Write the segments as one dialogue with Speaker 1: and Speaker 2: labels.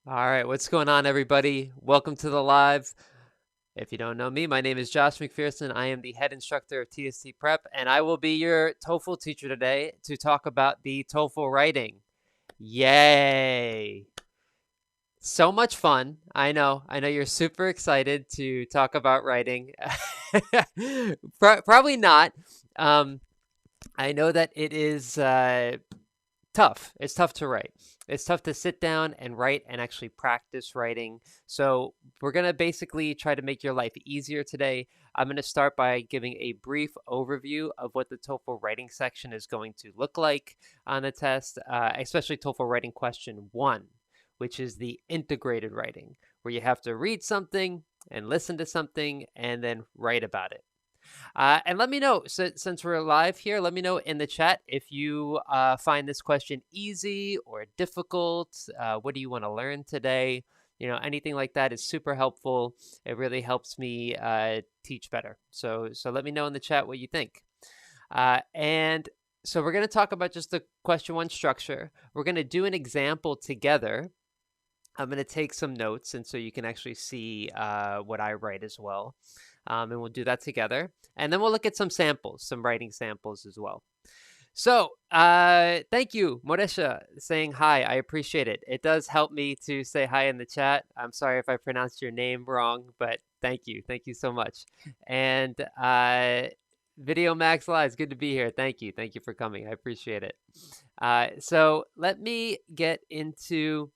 Speaker 1: All right, what's going on, everybody? Welcome to the live. If you don't know me, my name is Josh MacPherson. I am the head instructor of TST Prep, and I will be your TOEFL teacher today to talk about the TOEFL writing. Yay! So much fun. I know you're super excited to talk about writing. Probably not. Um, I know that it is tough. It's tough to write. It's tough to sit down and write and actually practice writing. So, we're going to basically try to make your life easier today. I'm going to start by giving a brief overview of what the TOEFL writing section is going to look like on the test, especially TOEFL writing question 1, which is the integrated writing, where you have to read something and listen to something and then write about it. And let me know, since we're live here, let me know in the chat if you find this question easy or difficult. What do you want to learn today? Anything like that is super helpful. It really helps me teach better. So let me know in the chat what you think. And so we're going to talk about just the question 1 structure. We're going to do an example together. I'm going to take some notes, and so you can actually see what I write as well. And we'll do that together. And then we'll look at some samples, some writing samples as well. So thank you, Moresha, saying hi. I appreciate it. It does help me to say hi in the chat. I'm sorry if I pronounced your name wrong, but thank you. Thank you so much. And Video Max Lives, good to be here. Thank you. Thank you for coming. I appreciate it. So let me get into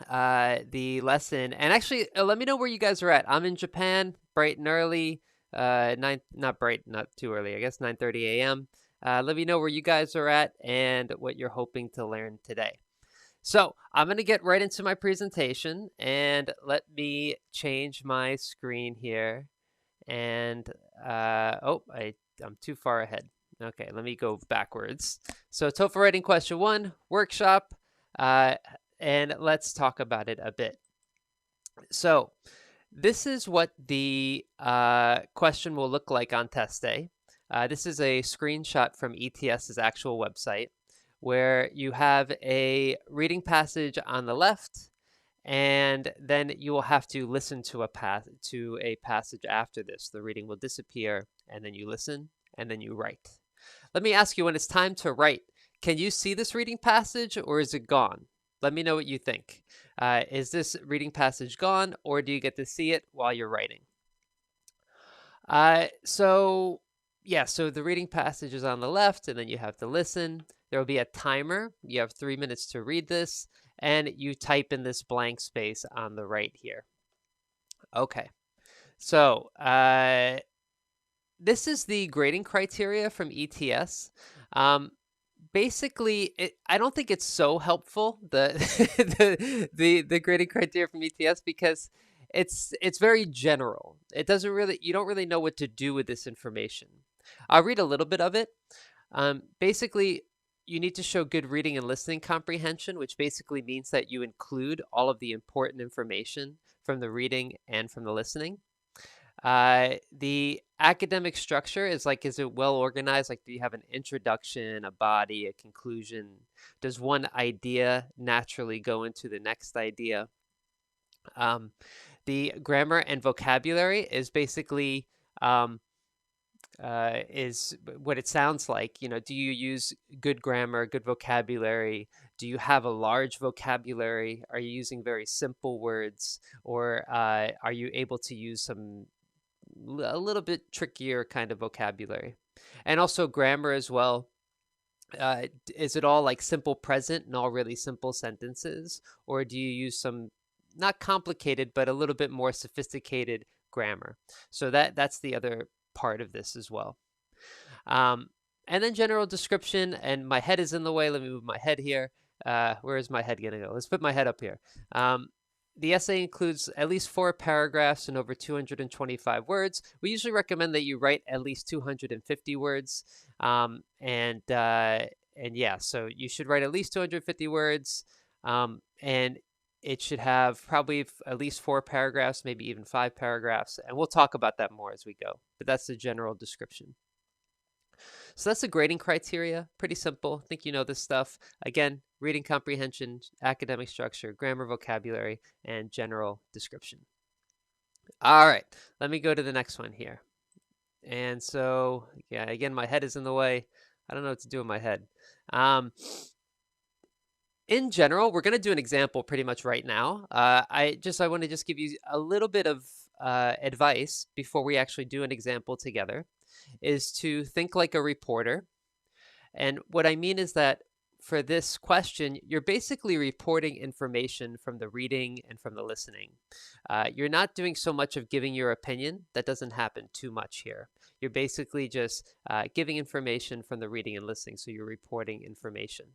Speaker 1: the lesson. And actually, let me know where you guys are at. I'm in Japan, bright and early. Not bright, not too early. I guess 9:30 a.m. Let me know where you guys are at and what you're hoping to learn today. So I'm going to get right into my presentation, and let me change my screen here. And I'm too far ahead. Okay, let me go backwards. So TOEFL writing question 1, workshop. And let's talk about it a bit. So this is what the question will look like on test day. This is a screenshot from ETS's actual website, where you have a reading passage on the left, and then you will have to listen to a passage after this. The reading will disappear, and then you listen, and then you write. Let me ask you, when it's time to write, can you see this reading passage, or is it gone? Let me know what you think. Is this reading passage gone, or do you get to see it while you're writing? So the reading passage is on the left, and then you have to listen. There will be a timer. You have 3 minutes to read this, and you type in this blank space on the right here. Okay, so this is the grading criteria from ETS. Basically, I don't think it's so helpful, the grading criteria from ETS, because it's very general. You don't really know what to do with this information. I'll read a little bit of it. Basically, you need to show good reading and listening comprehension, which basically means that you include all of the important information from the reading and from the listening. The academic structure is it well organized? Like, do you have an introduction, a body, a conclusion? Does one idea naturally go into the next idea? The grammar and vocabulary is basically is what it sounds like. Do you use good grammar, good vocabulary? Do you have a large vocabulary? Are you using very simple words, or are you able to use a little bit trickier kind of vocabulary? And also grammar as well. Is it all like simple present and all really simple sentences, or do you use some not complicated but a little bit more sophisticated grammar? So that's the other part of this as well. And then general description, and my head is in the way. Let me move my head here. Where is my head gonna go? Let's put my head up here. The essay includes at least 4 paragraphs and over 225 words. We usually recommend that you write at least 250 words. And yeah, so you should write at least 250 words. And it should have probably at least 4 paragraphs, maybe even 5 paragraphs. And we'll talk about that more as we go. But that's the general description. So that's the grading criteria. Pretty simple. I think you know this stuff. Again, reading comprehension, academic structure, grammar, vocabulary, and general description. All right, let me go to the next one here. And so, yeah, again, my head is in the way. I don't know what to do with my head. In general, we're going to do an example pretty much right now. I want to just give you a little bit of advice before we actually do an example together, is to think like a reporter. And what I mean is that for this question, you're basically reporting information from the reading and from the listening. You're not doing so much of giving your opinion. That doesn't happen too much here. You're basically just giving information from the reading and listening. So you're reporting information.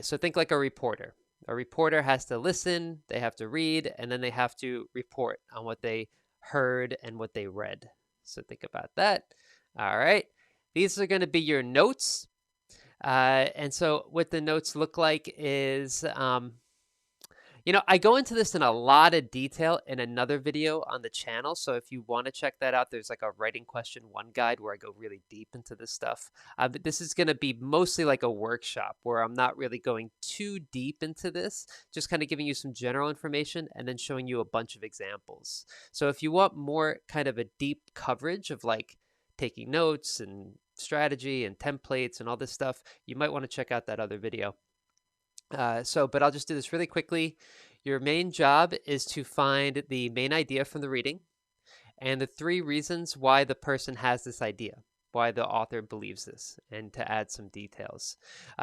Speaker 1: So think like a reporter. A reporter has to listen, they have to read, and then they have to report on what they heard and what they read. So think about that. All right. These are going to be your notes. And so what the notes look like is, I go into this in a lot of detail in another video on the channel. So if you want to check that out, there's like a writing question one guide where I go really deep into this stuff. But this is going to be mostly like a workshop where I'm not really going too deep into this, just kind of giving you some general information and then showing you a bunch of examples. So if you want more kind of a deep coverage of like taking notes and strategy and templates and all this stuff, you might want to check out that other video. But I'll just do this really quickly. Your main job is to find the main idea from the reading and the 3 reasons why the person has this idea, why the author believes this, and to add some details.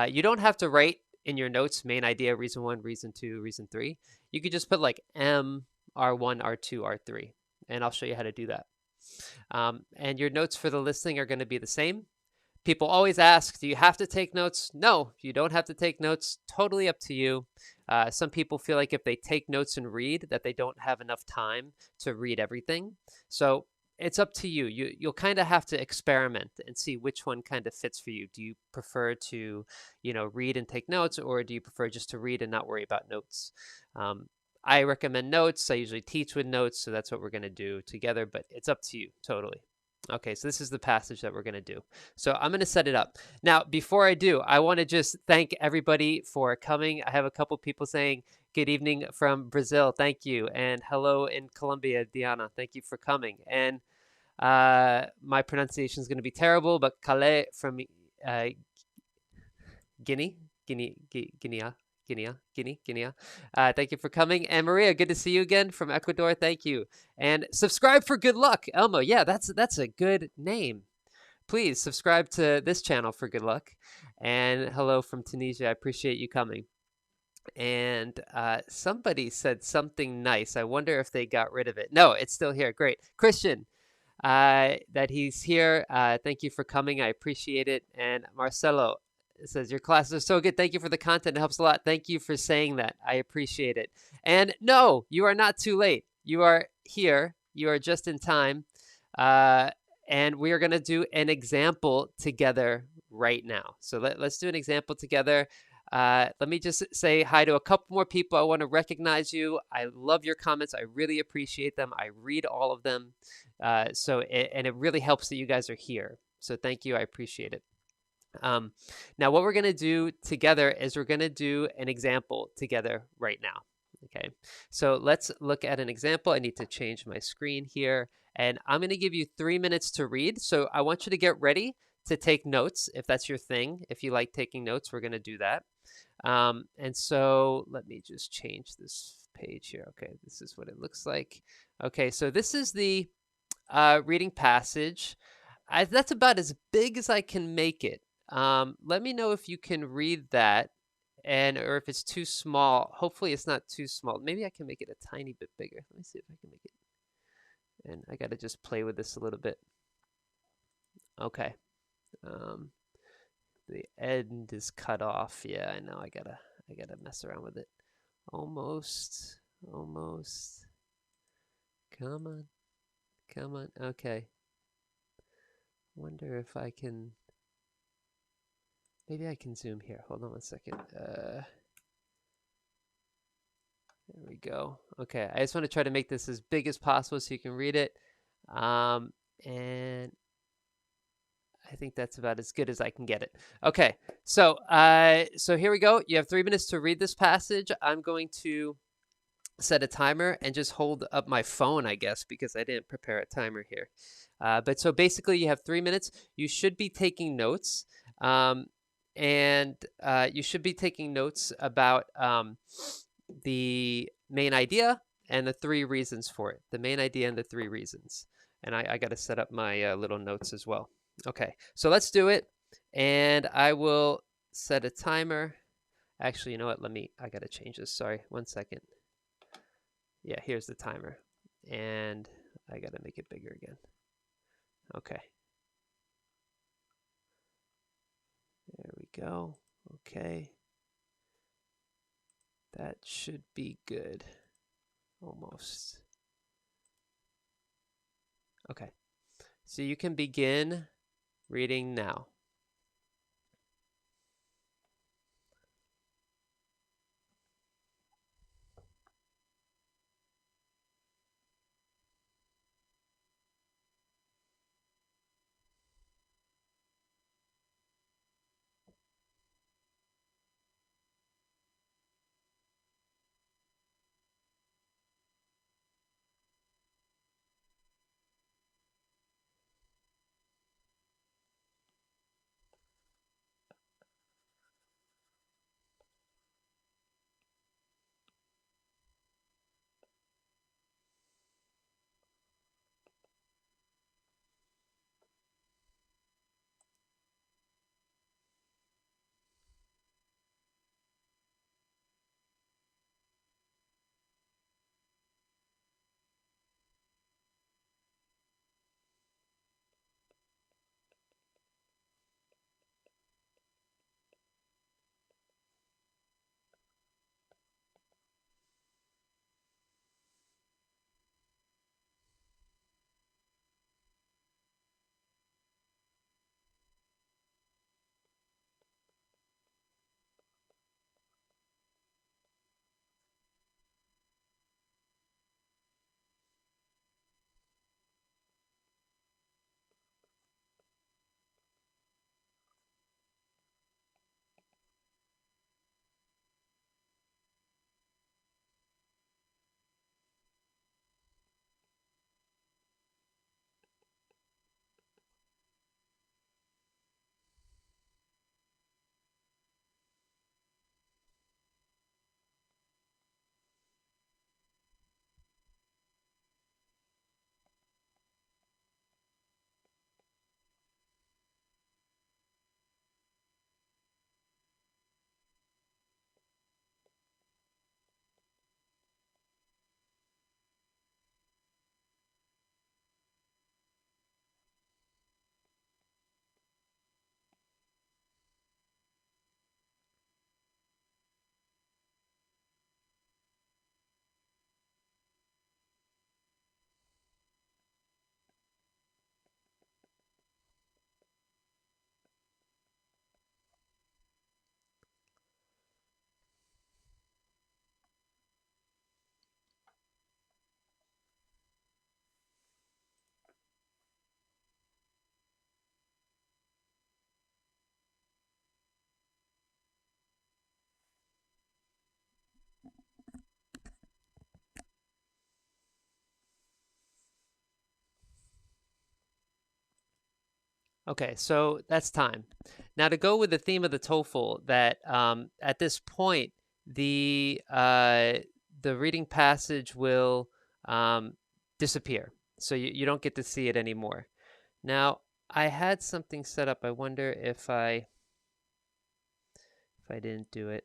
Speaker 1: You don't have to write in your notes main idea, reason 1, reason 2, reason 3. You could just put like M, R1, R2, R3, and I'll show you how to do that. And your notes for the listening are going to be the same. People always ask, do you have to take notes? No, you don't have to take notes. Totally up to you. Some people feel like if they take notes and read, that they don't have enough time to read everything. So it's up to you. You'll kind of have to experiment and see which one kind of fits for you. Do you prefer to, read and take notes, or do you prefer just to read and not worry about notes? I recommend notes. I usually teach with notes, so that's what we're going to do together, but it's up to you totally. Okay, so this is the passage that we're going to do. So I'm going to set it up. Now, before I do, I want to just thank everybody for coming. I have a couple people saying good evening from Brazil. Thank you. And hello in Colombia, Diana. Thank you for coming. And my pronunciation is going to be terrible, but Calais from Guinea. Thank you for coming. And Maria, good to see you again from Ecuador. Thank you. And subscribe for good luck. Elmo, yeah, that's a good name. Please subscribe to this channel for good luck. And hello from Tunisia. I appreciate you coming. And somebody said something nice. I wonder if they got rid of it. No, it's still here. Great. Christian, that he's here. Thank you for coming. I appreciate it. And Marcelo, it says, your classes are so good. Thank you for the content. It helps a lot. Thank you for saying that. I appreciate it. And no, you are not too late. You are here. You are just in time. And we are going to do an example together right now. So let's do an example together. Let me just say hi to a couple more people. I want to recognize you. I love your comments. I really appreciate them. I read all of them. And it really helps that you guys are here. So thank you. I appreciate it. Now, what we're going to do together is we're going to do an example together right now. Okay, so let's look at an example. I need to change my screen here, and I'm going to give you 3 minutes to read. So I want you to get ready to take notes if that's your thing. If you like taking notes, we're going to do that. And so let me just change this page here. Okay, this is what it looks like. Okay, so this is the reading passage. That's about as big as I can make it. Let me know if you can read that or if it's too small. Hopefully it's not too small. Maybe I can make it a tiny bit bigger. Let me see if I can make it. And I got to just play with this a little bit. Okay. The end is cut off. Yeah, I know. I gotta mess around with it. Almost. Come on. Okay. Wonder if I can. Maybe I can zoom here. Hold on one second. There we go. Okay, I just want to try to make this as big as possible so you can read it. And I think that's about as good as I can get it. Okay, so so here we go. You have 3 minutes to read this passage. I'm going to set a timer and just hold up my phone, I guess, because I didn't prepare a timer here. But so basically, you have 3 minutes. You should be taking notes, and you should be taking notes about the main idea and the 3 reasons for it. The main idea and the 3 reasons. And I got to set up my little notes as well. Okay, so let's do it. And I will set a timer. Actually, you know what? I got to change this. Sorry, 1 second. Yeah, here's the timer. And I got to make it bigger again. Okay. There we go. Okay. That should be good. Almost. Okay. So you can begin reading now. Okay, so that's time. Now to go with the theme of the TOEFL, that at this point the reading passage will disappear, so you don't get to see it anymore. Now I had something set up. I wonder if I didn't do it.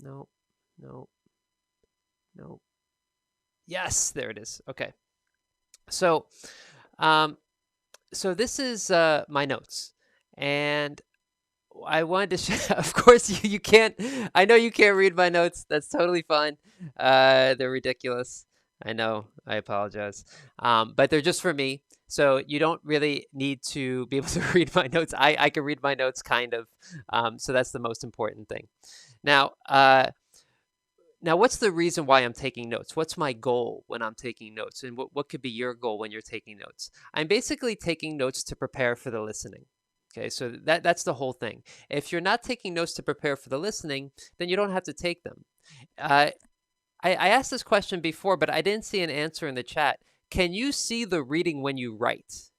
Speaker 1: No, no, no. Yes, there it is. Okay, so um, so this is my notes, and I wanted to share. Of course, you can't. I know you can't read my notes. That's totally fine. They're ridiculous. I know. I apologize. But they're just for me. So you don't really need to be able to read my notes. I can read my notes kind of. So that's the most important thing. Now, Now, what's the reason why I'm taking notes? What's my goal when I'm taking notes? And what could be your goal when you're taking notes? I'm basically taking notes to prepare for the listening. Okay, so that's the whole thing. If you're not taking notes to prepare for the listening, then you don't have to take them. Uh, I asked this question before, but I didn't see an answer in the chat. Can you see the reading when you write?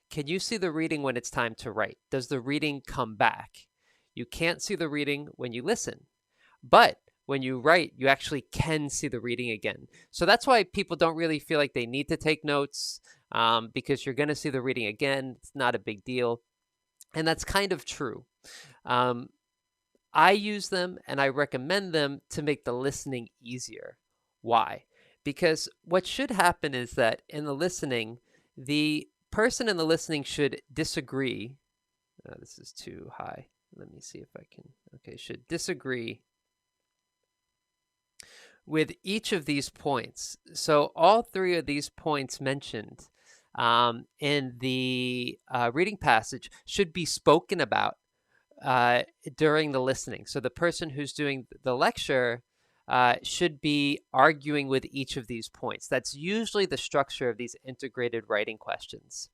Speaker 1: Can you see the reading when it's time to write? Does the reading come back? You can't see the reading when you listen. But when you write, you actually can see the reading again. So that's why people don't really feel like they need to take notes because you're going to see the reading again. It's not a big deal. And that's kind of true. Um, I use them and I recommend them to make the listening easier. Why? Because what should happen is that in the listening, the person in the listening should disagree. This is too high. Let me see if I can. Okay, should disagree with each of these points. So all three of these points mentioned in the reading passage should be spoken about during the listening. So the person who's doing the lecture should be arguing with each of these points. That's usually the structure of these integrated writing questions.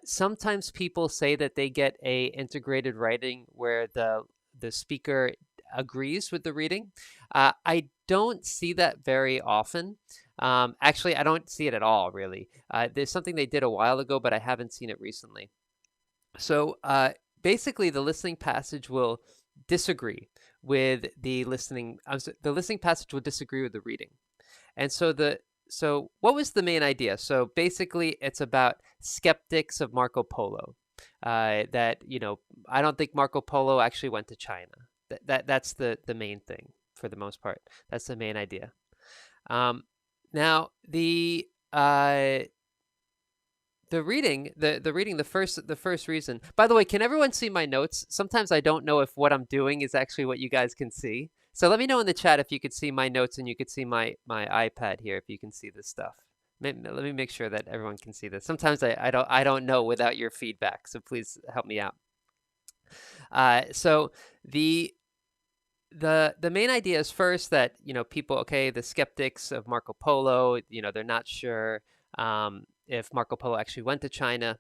Speaker 1: Sometimes people say that they get a integrated writing where the speaker agrees with the reading. I don't see that very often. Actually, I don't see it at all, really. There's something they did a while ago, but I haven't seen it recently. So basically, the listening passage will disagree with the listening. The listening passage will disagree with the reading. And so what was the main idea? So basically, it's about skeptics of Marco Polo. That I don't think Marco Polo actually went to China. That's the main thing for the most part. That's the main idea. Now the reading, the first reason. By the way, can everyone see my notes? Sometimes I don't know if what I'm doing is actually what you guys can see. So let me know in the chat if you could see my notes and you could see my iPad here if you can see this stuff. Let me make sure that everyone can see this. Sometimes I don't know without your feedback, so please help me out. So the main idea is first that people, okay, the skeptics of Marco Polo, they're not sure if Marco Polo actually went to China.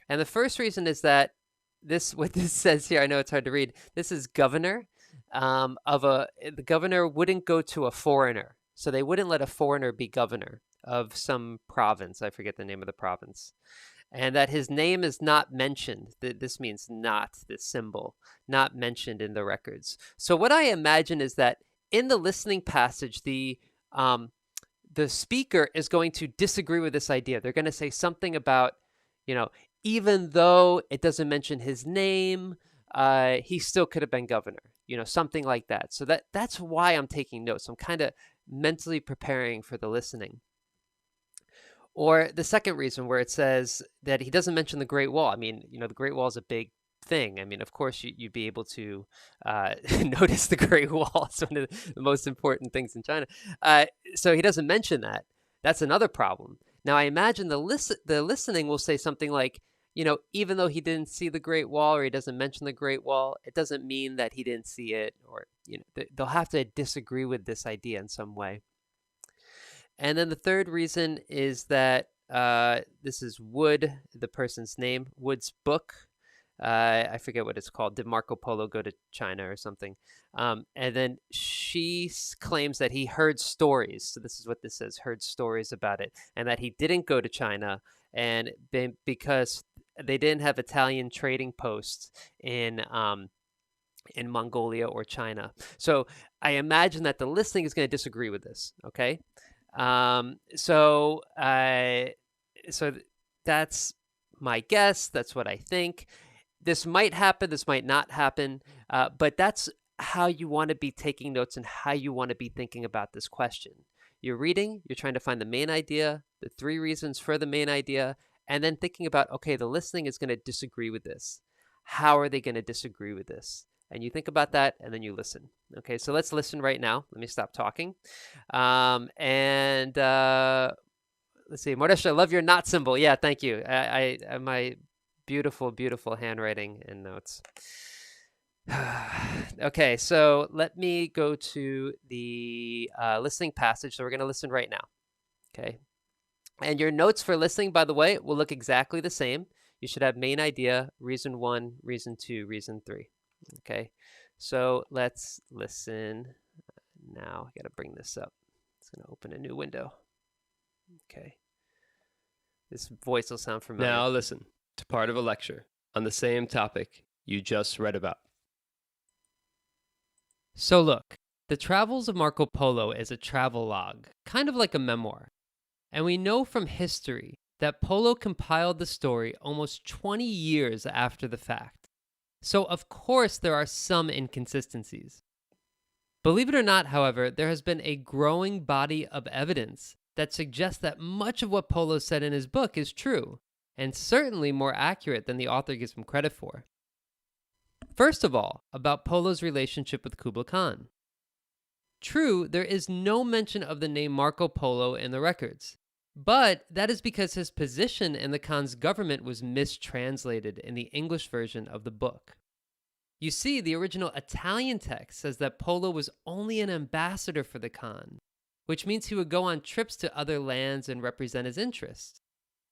Speaker 1: And the first reason is that what this says here, I know it's hard to read. This is governor the governor wouldn't go to a foreigner. So they wouldn't let a foreigner be governor of some province. I forget the name of the province. And that his name is not mentioned. This means not, this symbol, not mentioned in the records. So what I imagine is that in the listening passage, the speaker is going to disagree with this idea. They're going to say something about, even though it doesn't mention his name, he still could have been governor, something like that. So that's why I'm taking notes. I'm kind of mentally preparing for the listening. Or the second reason where it says that he doesn't mention the Great Wall. I mean, the Great Wall is a big thing. I mean, of course, you'd be able to notice the Great Wall. It's one of the most important things in China. So he doesn't mention that. That's another problem. Now, I imagine the listening will say something like, even though he didn't see the Great Wall or he doesn't mention the Great Wall, it doesn't mean that he didn't see it. Or, they'll have to disagree with this idea in some way. And then the third reason is that this is Wood, the person's name, Wood's book. I forget what it's called. Did Marco Polo go to China or something? And then she claims that he heard stories. So this is what this says, heard stories about it. And that he didn't go to China and because they didn't have Italian trading posts in Mongolia or China. So I imagine that the listening is going to disagree with this, okay? So that's my guess. That's what I think. This might happen. This might not happen. But that's how you want to be taking notes and how you want to be thinking about this question. You're reading. You're trying to find the main idea, the three reasons for the main idea, and then thinking about, okay, the listening is going to disagree with this. How are they going to disagree with this? And you think about that, and then you listen. Okay, so let's listen right now. Let me stop talking. Let's see. Mordesha, I love your not symbol. Yeah, thank you. I my beautiful, beautiful handwriting and notes. Okay, so let me go to the listening passage. So we're going to listen right now. Okay. And your notes for listening, by the way, will look exactly the same. You should have main idea, reason one, reason two, reason three. Okay. So let's listen now. I got to bring this up. It's going to open a new window. Okay. This voice will sound familiar.
Speaker 2: Now listen to part of a lecture on the same topic you just read about.
Speaker 3: So look, the Travels of Marco Polo is a travel log, kind of like a memoir. And we know from history that Polo compiled the story almost 20 years after the fact. So of course there are some inconsistencies. Believe it or not, however, there has been a growing body of evidence that suggests that much of what Polo said in his book is true, and certainly more accurate than the author gives him credit for. First of all, about Polo's relationship with Kublai Khan. True, there is no mention of the name Marco Polo in the records, but that is because his position in the Khan's government was mistranslated in the English version of the book. You see, the original Italian text says that Polo was only an ambassador for the Khan, which means he would go on trips to other lands and represent his interests.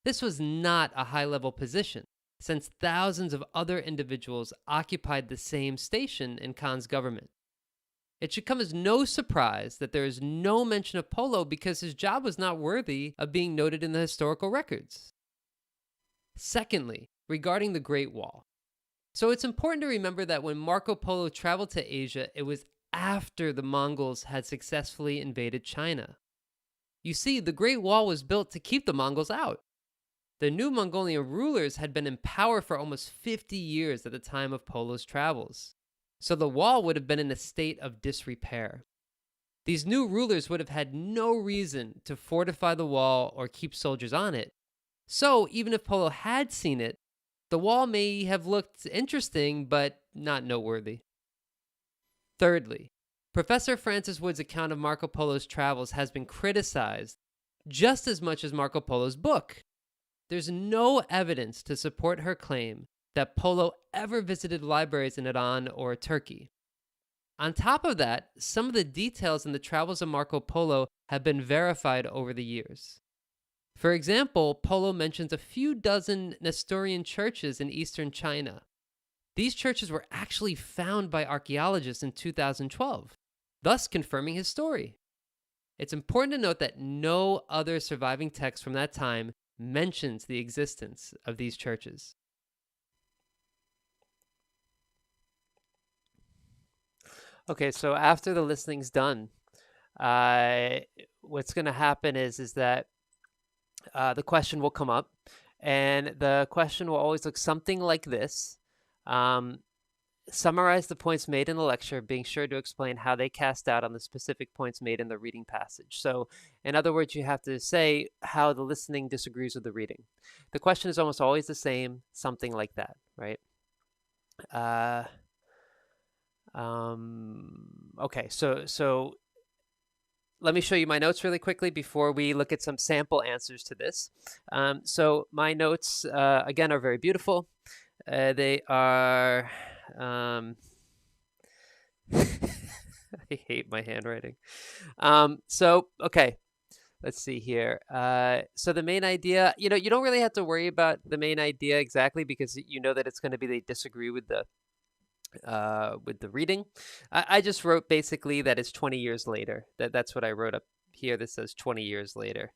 Speaker 3: This was not a high-level position, since thousands of other individuals occupied the same station in Khan's government. It should come as no surprise that there is no mention of Polo because his job was not worthy of being noted in the historical records. Secondly, regarding the Great Wall. So it's important to remember that when Marco Polo traveled to Asia, it was after the Mongols had successfully invaded China. You see, the Great Wall was built to keep the Mongols out. The new Mongolian rulers had been in power for almost 50 years at the time of Polo's travels, so the wall would have been in a state of disrepair. These new rulers would have had no reason to fortify the wall or keep soldiers on it, so even if Polo had seen it, the wall may have looked interesting, but not noteworthy. Thirdly, Professor Frances Wood's account of Marco Polo's travels has been criticized just as much as Marco Polo's book. There's no evidence to support her claim that Polo ever visited libraries in Iran or Turkey. On top of that, some of the details in the travels of Marco Polo have been verified over the years. For example, Polo mentions a few dozen Nestorian churches in eastern China. These churches were actually found by archaeologists in 2012, thus confirming his story. It's important to note that no other surviving text from that time mentions the existence of these churches.
Speaker 1: Okay, so after the listening's done, what's going to happen is that the question will come up, and the question will always look something like this. Summarize the points made in the lecture, being sure to explain how they cast out on the specific points made in the reading passage. So, in other words, you have to say how the listening disagrees with the reading. The question is almost always the same, something like that, right? Okay, so let me show you my notes really quickly before we look at some sample answers to this. So my notes, again, are very beautiful. They are, I hate my handwriting. Okay, let's see here. So the main idea, you don't really have to worry about the main idea exactly because you know that it's going to be they disagree with the reading. I just wrote basically that it's 20 years later. That's what I wrote up here. This says 20 years later.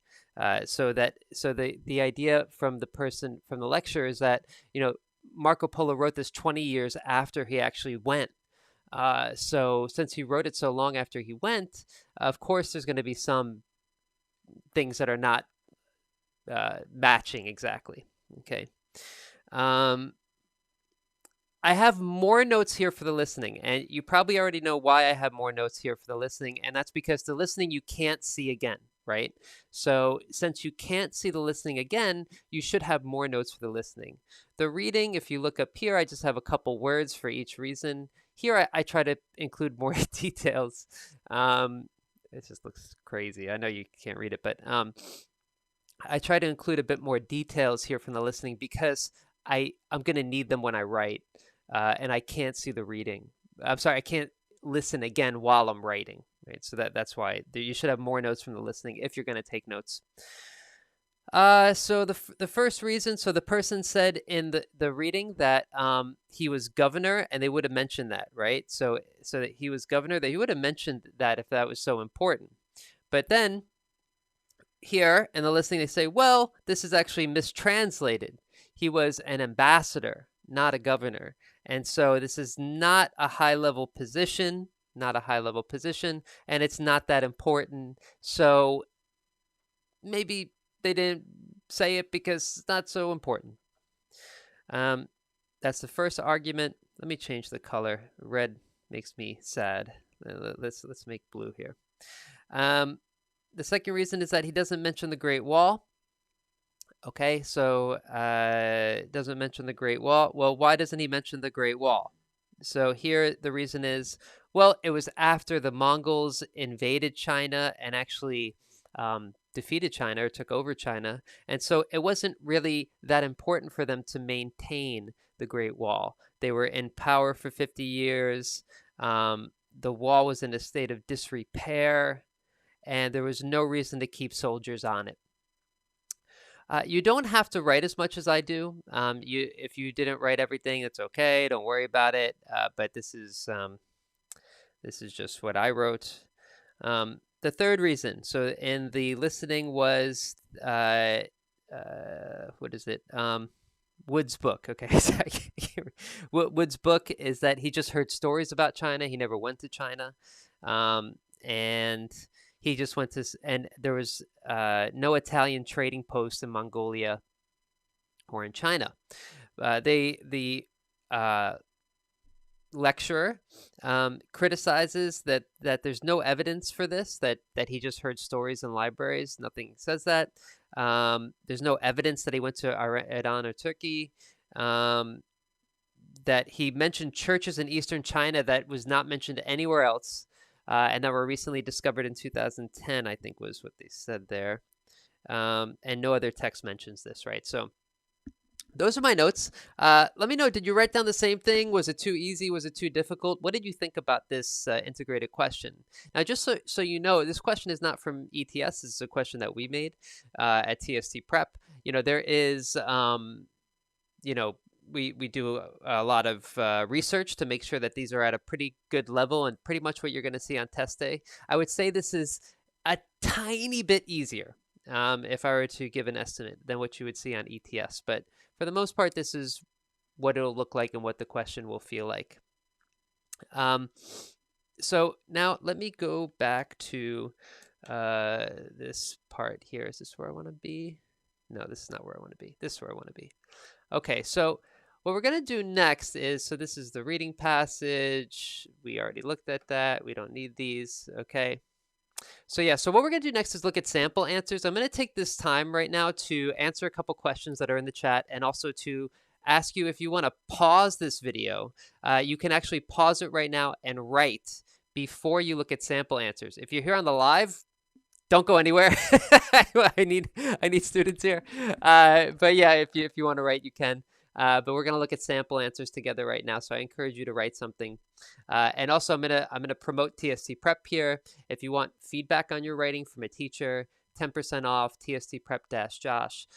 Speaker 1: So the idea from the lecture is that Marco Polo wrote this 20 years after he actually went. So since he wrote it so long after he went, of course there's going to be some things that are not matching exactly. Okay. I have more notes here for the listening, and you probably already know why I have more notes here for the listening, and that's because the listening you can't see again, right? So since you can't see the listening again, you should have more notes for the listening. The reading, if you look up here, I just have a couple words for each reason. Here I try to include more details. It just looks crazy. I know you can't read it, but I try to include a bit more details here from the listening because I'm going to need them when I write. and I can't see the reading. I'm sorry, I can't listen again while I'm writing, right? So that's why you should have more notes from the listening if you're going to take notes. So the first reason, so the person said in the reading that he was governor, and they would have mentioned that, right? So that he was governor, they would have mentioned that if that was so important. But then here in the listening, they say, well, this is actually mistranslated. He was an ambassador, not a governor, and so this is not a high level position, not a high level position, and it's not that important. So maybe they didn't say it because it's not so important. That's the first argument. Let me change the color. Red makes me sad. Let's make blue here. The second reason is that he doesn't mention the Great Wall. Okay, so doesn't mention the Great Wall. Well, why doesn't he mention the Great Wall? So here the reason is, well, it was after the Mongols invaded China and actually defeated China or took over China. And so it wasn't really that important for them to maintain the Great Wall. They were in power for 50 years. The wall was in a state of disrepair, and there was no reason to keep soldiers on it. You don't have to write as much as I do. If you didn't write everything, it's okay. Don't worry about it. But this is just what I wrote. The third reason, so in the listening was, what is it? Wood's book. Okay, sorry. Wood's book is that he just heard stories about China. He never went to China, and he just went to, and there was no Italian trading post in Mongolia or in China. The lecturer criticizes that there's no evidence for this, that he just heard stories in libraries. Nothing says that. There's no evidence that he went to Iran or Turkey. That he mentioned churches in Eastern China that was not mentioned anywhere else, and that were recently discovered in 2010, I think was what they said there. And no other text mentions this, right? So those are my notes. Let me know, did you write down the same thing? Was it too easy? Was it too difficult? What did you think about this integrated question? Now, just so you know, this question is not from ETS. This is a question that we made at TST Prep. There is, we do a lot of research to make sure that these are at a pretty good level and pretty much what you're going to see on test day. I would say this is a tiny bit easier, if I were to give an estimate, than what you would see on ETS. But for the most part, this is what it'll look like and what the question will feel like. So now let me go back to this part here. Is this where I want to be? No, this is not where I want to be. This is where I want to be. Okay, so what we're going to do next is, so this is the reading passage. We already looked at that. We don't need these. Okay. So yeah, so what we're going to do next is look at sample answers. I'm going to take this time right now to answer a couple questions that are in the chat, and also to ask you if you want to pause this video. You can actually pause it right now and write before you look at sample answers. If you're here on the live, don't go anywhere. I need students here. But yeah, if you want to write, you can. But we're gonna look at sample answers together right now. So I encourage you to write something. And also, I'm gonna promote TST Prep here. If you want feedback on your writing from a teacher, 10% off TST Prep-Josh.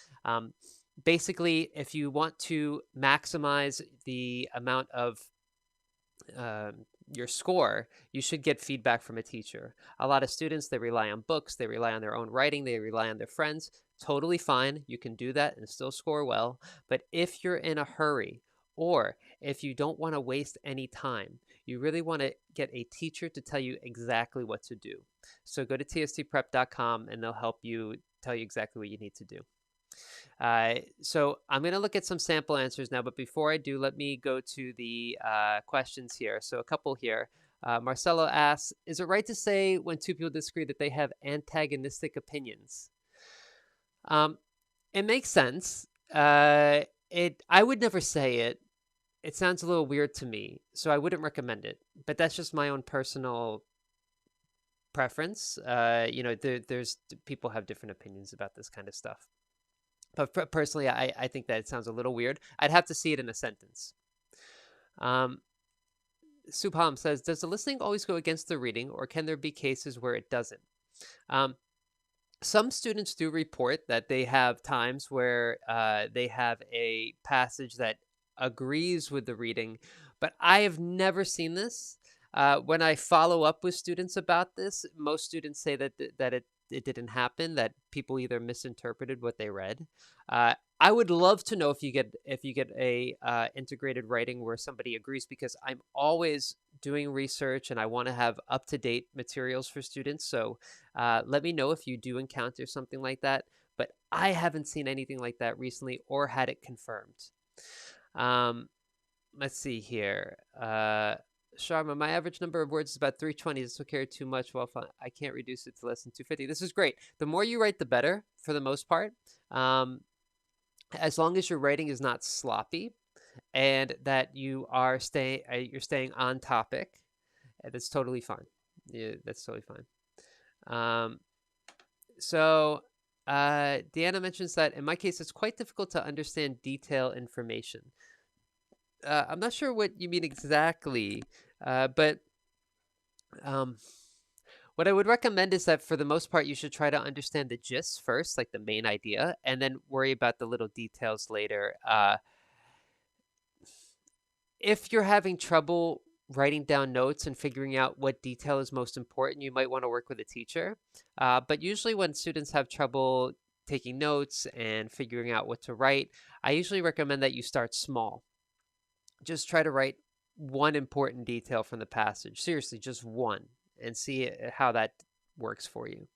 Speaker 1: Basically, if you want to maximize the amount of your score, you should get feedback from a teacher. A lot of students, they rely on books, they rely on their own writing, they rely on their friends. Totally fine. You can do that and still score well. But if you're in a hurry, or if you don't want to waste any time, you really want to get a teacher to tell you exactly what to do. So go to tstprep.com and they'll help you, tell you exactly what you need to do. So I'm going to look at some sample answers now, but before I do, let me go to the questions here. So a couple here. Marcelo asks, is it right to say when two people disagree that they have antagonistic opinions? It makes sense. I would never say it. It sounds a little weird to me, so I wouldn't recommend it. But that's just my own personal preference. There's people have different opinions about this kind of stuff. But personally, I think that it sounds a little weird. I'd have to see it in a sentence. Um, Subham says, does the listening always go against the reading, or can there be cases where it doesn't? Um, some students do report that they have times where they have a passage that agrees with the reading, but I have never seen this. When I follow up with students about this, most students say that it didn't happen, that people either misinterpreted what they read. I would love to know if you get a integrated writing where somebody agrees, because I'm always doing research and I want to have up to date materials for students. So let me know if you do encounter something like that. But I haven't seen anything like that recently or had it confirmed. Um, let's see here. Sharma, my average number of words is about 320. This will carry too much. Well, I can't reduce it to less than 250. This is great. The more you write, the better for the most part. As long as your writing is not sloppy and that you're staying on topic, that's totally fine. Yeah, that's totally fine. Um, so Deanna mentions that in my case, it's quite difficult to understand detail information. I'm not sure what you mean exactly, but um, what I would recommend is that for the most part, you should try to understand the gist first, like the main idea, and then worry about the little details later. If you're having trouble writing down notes and figuring out what detail is most important, you might want to work with a teacher. But usually, when students have trouble taking notes and figuring out what to write, I usually recommend that you start small. Just try to write one important detail from the passage. Seriously, just one, and see how that works for you.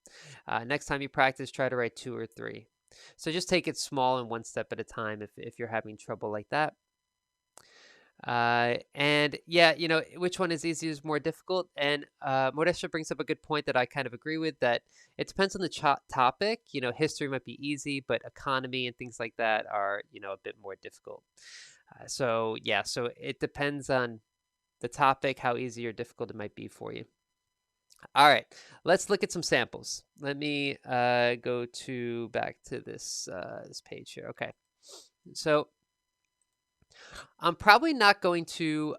Speaker 1: Next time you practice, try to write 2 or 3. So just take it small and one step at a time if you're having trouble like that. And yeah, which one is easier is more difficult. And Modesha brings up a good point that I kind of agree with, that it depends on the topic. History might be easy, but economy and things like that are, a bit more difficult. So yeah, so it depends on the topic, how easy or difficult it might be for you. All right, let's look at some samples. Let me go back to this page here. Okay, so I'm probably not going to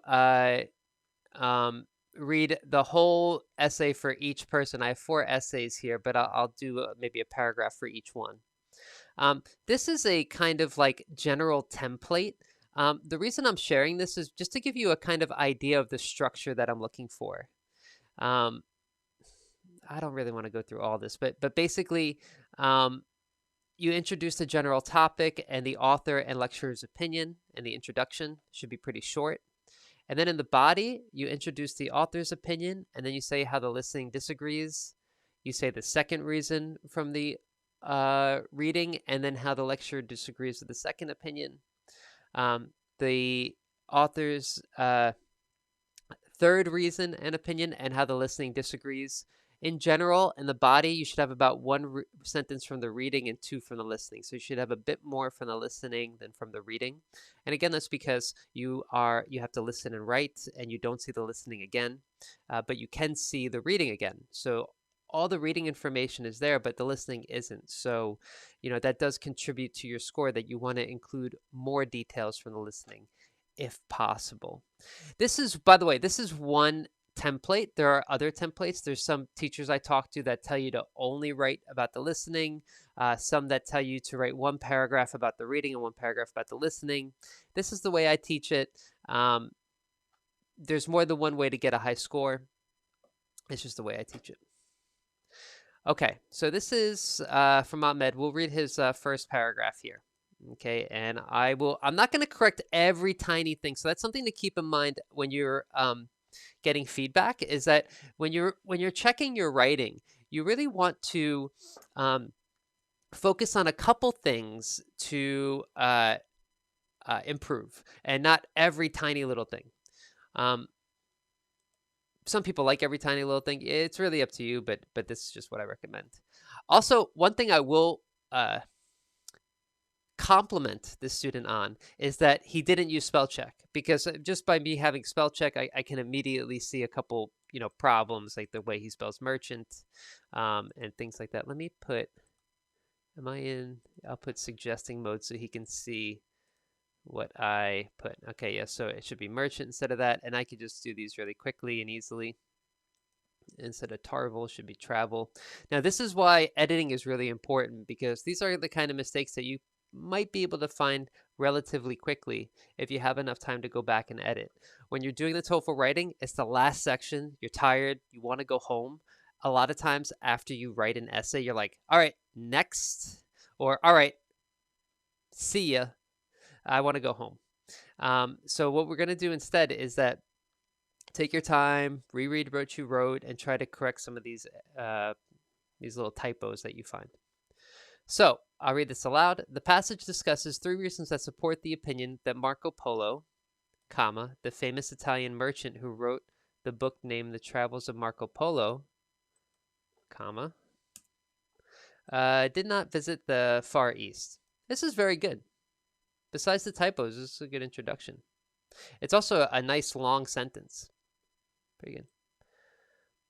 Speaker 1: read the whole essay for each person. I have 4 essays here, but I'll do maybe a paragraph for each one. This is a kind of like general template. The reason I'm sharing this is just to give you a kind of idea of the structure that I'm looking for. I don't really want to go through all this, but basically, you introduce the general topic and the author and lecturer's opinion, and the introduction should be pretty short. And then in the body, you introduce the author's opinion, and then you say how the listening disagrees. You say the second reason from the reading, and then how the lecturer disagrees with the second opinion. The author's third reason and opinion, and how the listening disagrees. In general, in the body, you should have about 1 sentence from the reading and 2 from the listening. So you should have a bit more from the listening than from the reading. And again, that's because you have to listen and write, and you don't see the listening again, but you can see the reading again. So all the reading information is there, but the listening isn't. So, that does contribute to your score, that you want to include more details from the listening if possible. This is, by the way, this is one template. There are other templates. There's some teachers I talk to that tell you to only write about the listening, some that tell you to write 1 paragraph about the reading and 1 paragraph about the listening. This is the way I teach it. There's more than one way to get a high score. It's just the way I teach it. Okay, so this is from Ahmed. We'll read his first paragraph here. Okay, and I'm not going to correct every tiny thing. So that's something to keep in mind when you're getting feedback, is that when you're checking your writing, you really want to focus on a couple things to improve, and not every tiny little thing. Some people like every tiny little thing. It's really up to you, but this is just what I recommend. Also, one thing I will compliment this student on is that he didn't use spell check, because just by me having spell check, I can immediately see a couple problems, like the way he spells merchant and things like that. Let me put, I'll put suggesting mode so he can see what I put. Okay, yeah, so it should be merchant instead of that, and I could just do these really quickly and easily. Instead of tarvel, should be travel. Now, this is why editing is really important, because these are the kind of mistakes that you might be able to find relatively quickly if you have enough time to go back and edit. When you're doing the TOEFL writing, it's the last section, you're tired, you want to go home. A lot of times after you write an essay, you're like, all right, next, or all right, see ya, I want to go home. So what we're going to do instead is that take your time, reread what you wrote, and try to correct some of these little typos that you find. So I'll read this aloud. The passage discusses 3 reasons that support the opinion that Marco Polo, comma, the famous Italian merchant who wrote the book named The Travels of Marco Polo, comma, did not visit the Far East. This is very good. Besides the typos, this is a good introduction. It's also a nice long sentence. Pretty good.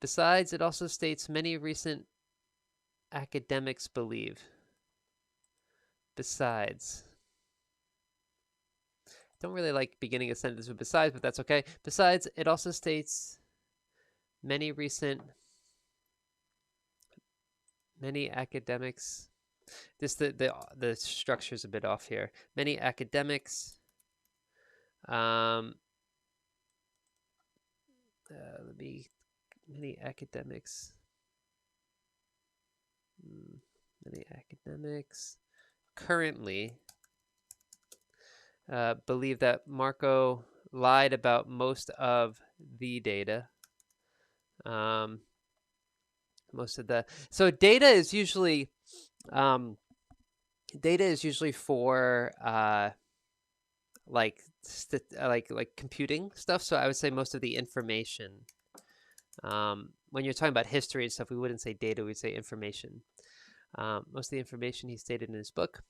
Speaker 1: Besides, it also states many recent academics believe. Besides. Don't really like beginning a sentence with besides, but that's okay. Besides, it also states many academics. The structure's a bit off here. Many academics. Many academics. Many academics currently believe that Marco lied about most of the data. So data is usually for like computing stuff. So I would say most of the information. When you're talking about history and stuff, we wouldn't say data, we'd say information. Most of the information he stated in his book.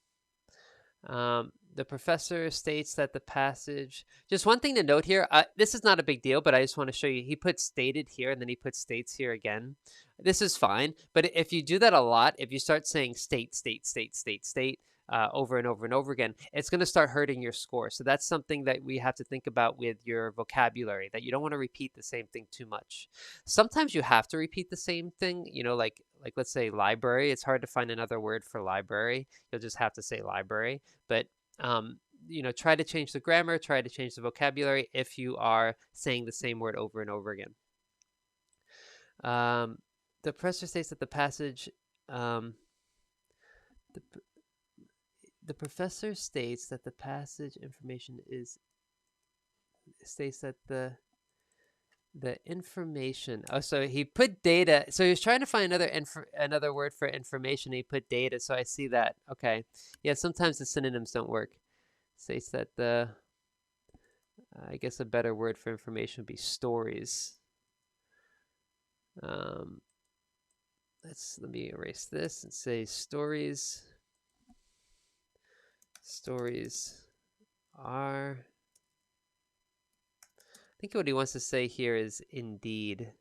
Speaker 1: The professor states that the passage, just one thing to note here, this is not a big deal, but I just want to show you, he put stated here and then he put states here again. This is fine, but if you do that a lot, if you start saying state, over and over and over again, it's going to start hurting your score. So that's something that we have to think about with your vocabulary, that you don't want to repeat the same thing too much. Sometimes you have to repeat the same thing, like let's say library. It's hard to find another word for library. You'll just have to say library. But try to change the grammar, try to change the vocabulary if you are saying the same word over and over again. The professor states that the passage, the professor states that the passage information states that the information. Oh, so he put data. So he was trying to find another word for information. He put data. So I see that. Okay. Yeah. Sometimes the synonyms don't work. States that I guess a better word for information would be stories. Let me erase this and say stories. Stories are. I think what he wants to say here is indeed.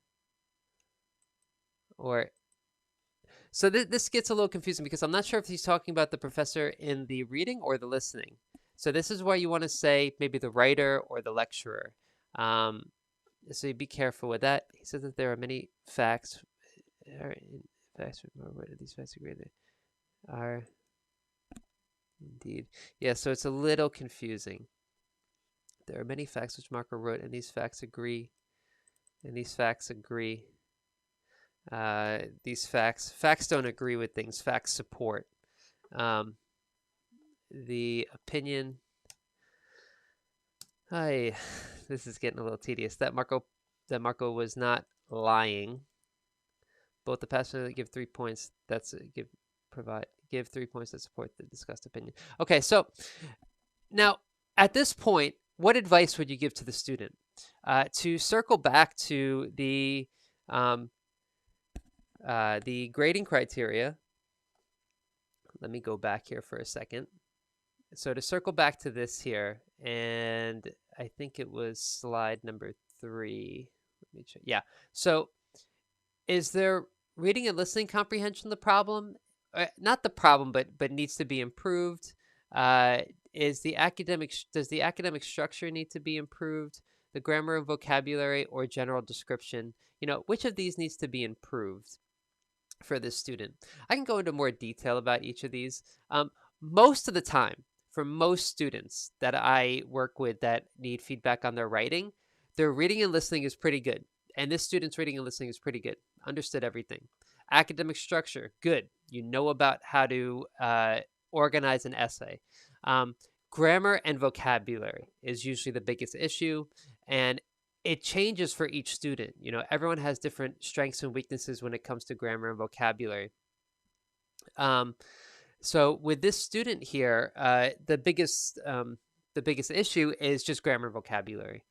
Speaker 1: So this gets a little confusing because I'm not sure if he's talking about the professor in the reading or the listening. So this is why you want to say maybe the writer or the lecturer. So be careful with that. He says that there are many facts. These facts are indeed. Yeah, so it's a little confusing. There are many facts which Marco wrote, and these facts agree. And these facts agree. Facts don't agree with things. Facts support. The opinion. This is getting a little tedious. That Marco was not lying. Both the pastor give 3 points. Give 3 points that support the discussed opinion. Okay, so now at this point, what advice would you give to the student? To circle back to the grading criteria. Let me go back here for a second. So to circle back to this here, and I think it was slide number 3. Let me check. Yeah. So is there reading and listening comprehension the problem? Not the problem, but needs to be improved. is does the academic structure need to be improved? The grammar and vocabulary or general description? Which of these needs to be improved for this student? I can go into more detail about each of these. Most of the time, for most students that I work with that need feedback on their writing, their reading and listening is pretty good. And this student's reading and listening is pretty good. Understood everything. Academic structure, good. You know about how to organize an essay. Grammar and vocabulary is usually the biggest issue. And it changes for each student. Everyone has different strengths and weaknesses when it comes to grammar and vocabulary. So with this student here, the biggest issue is just grammar and vocabulary.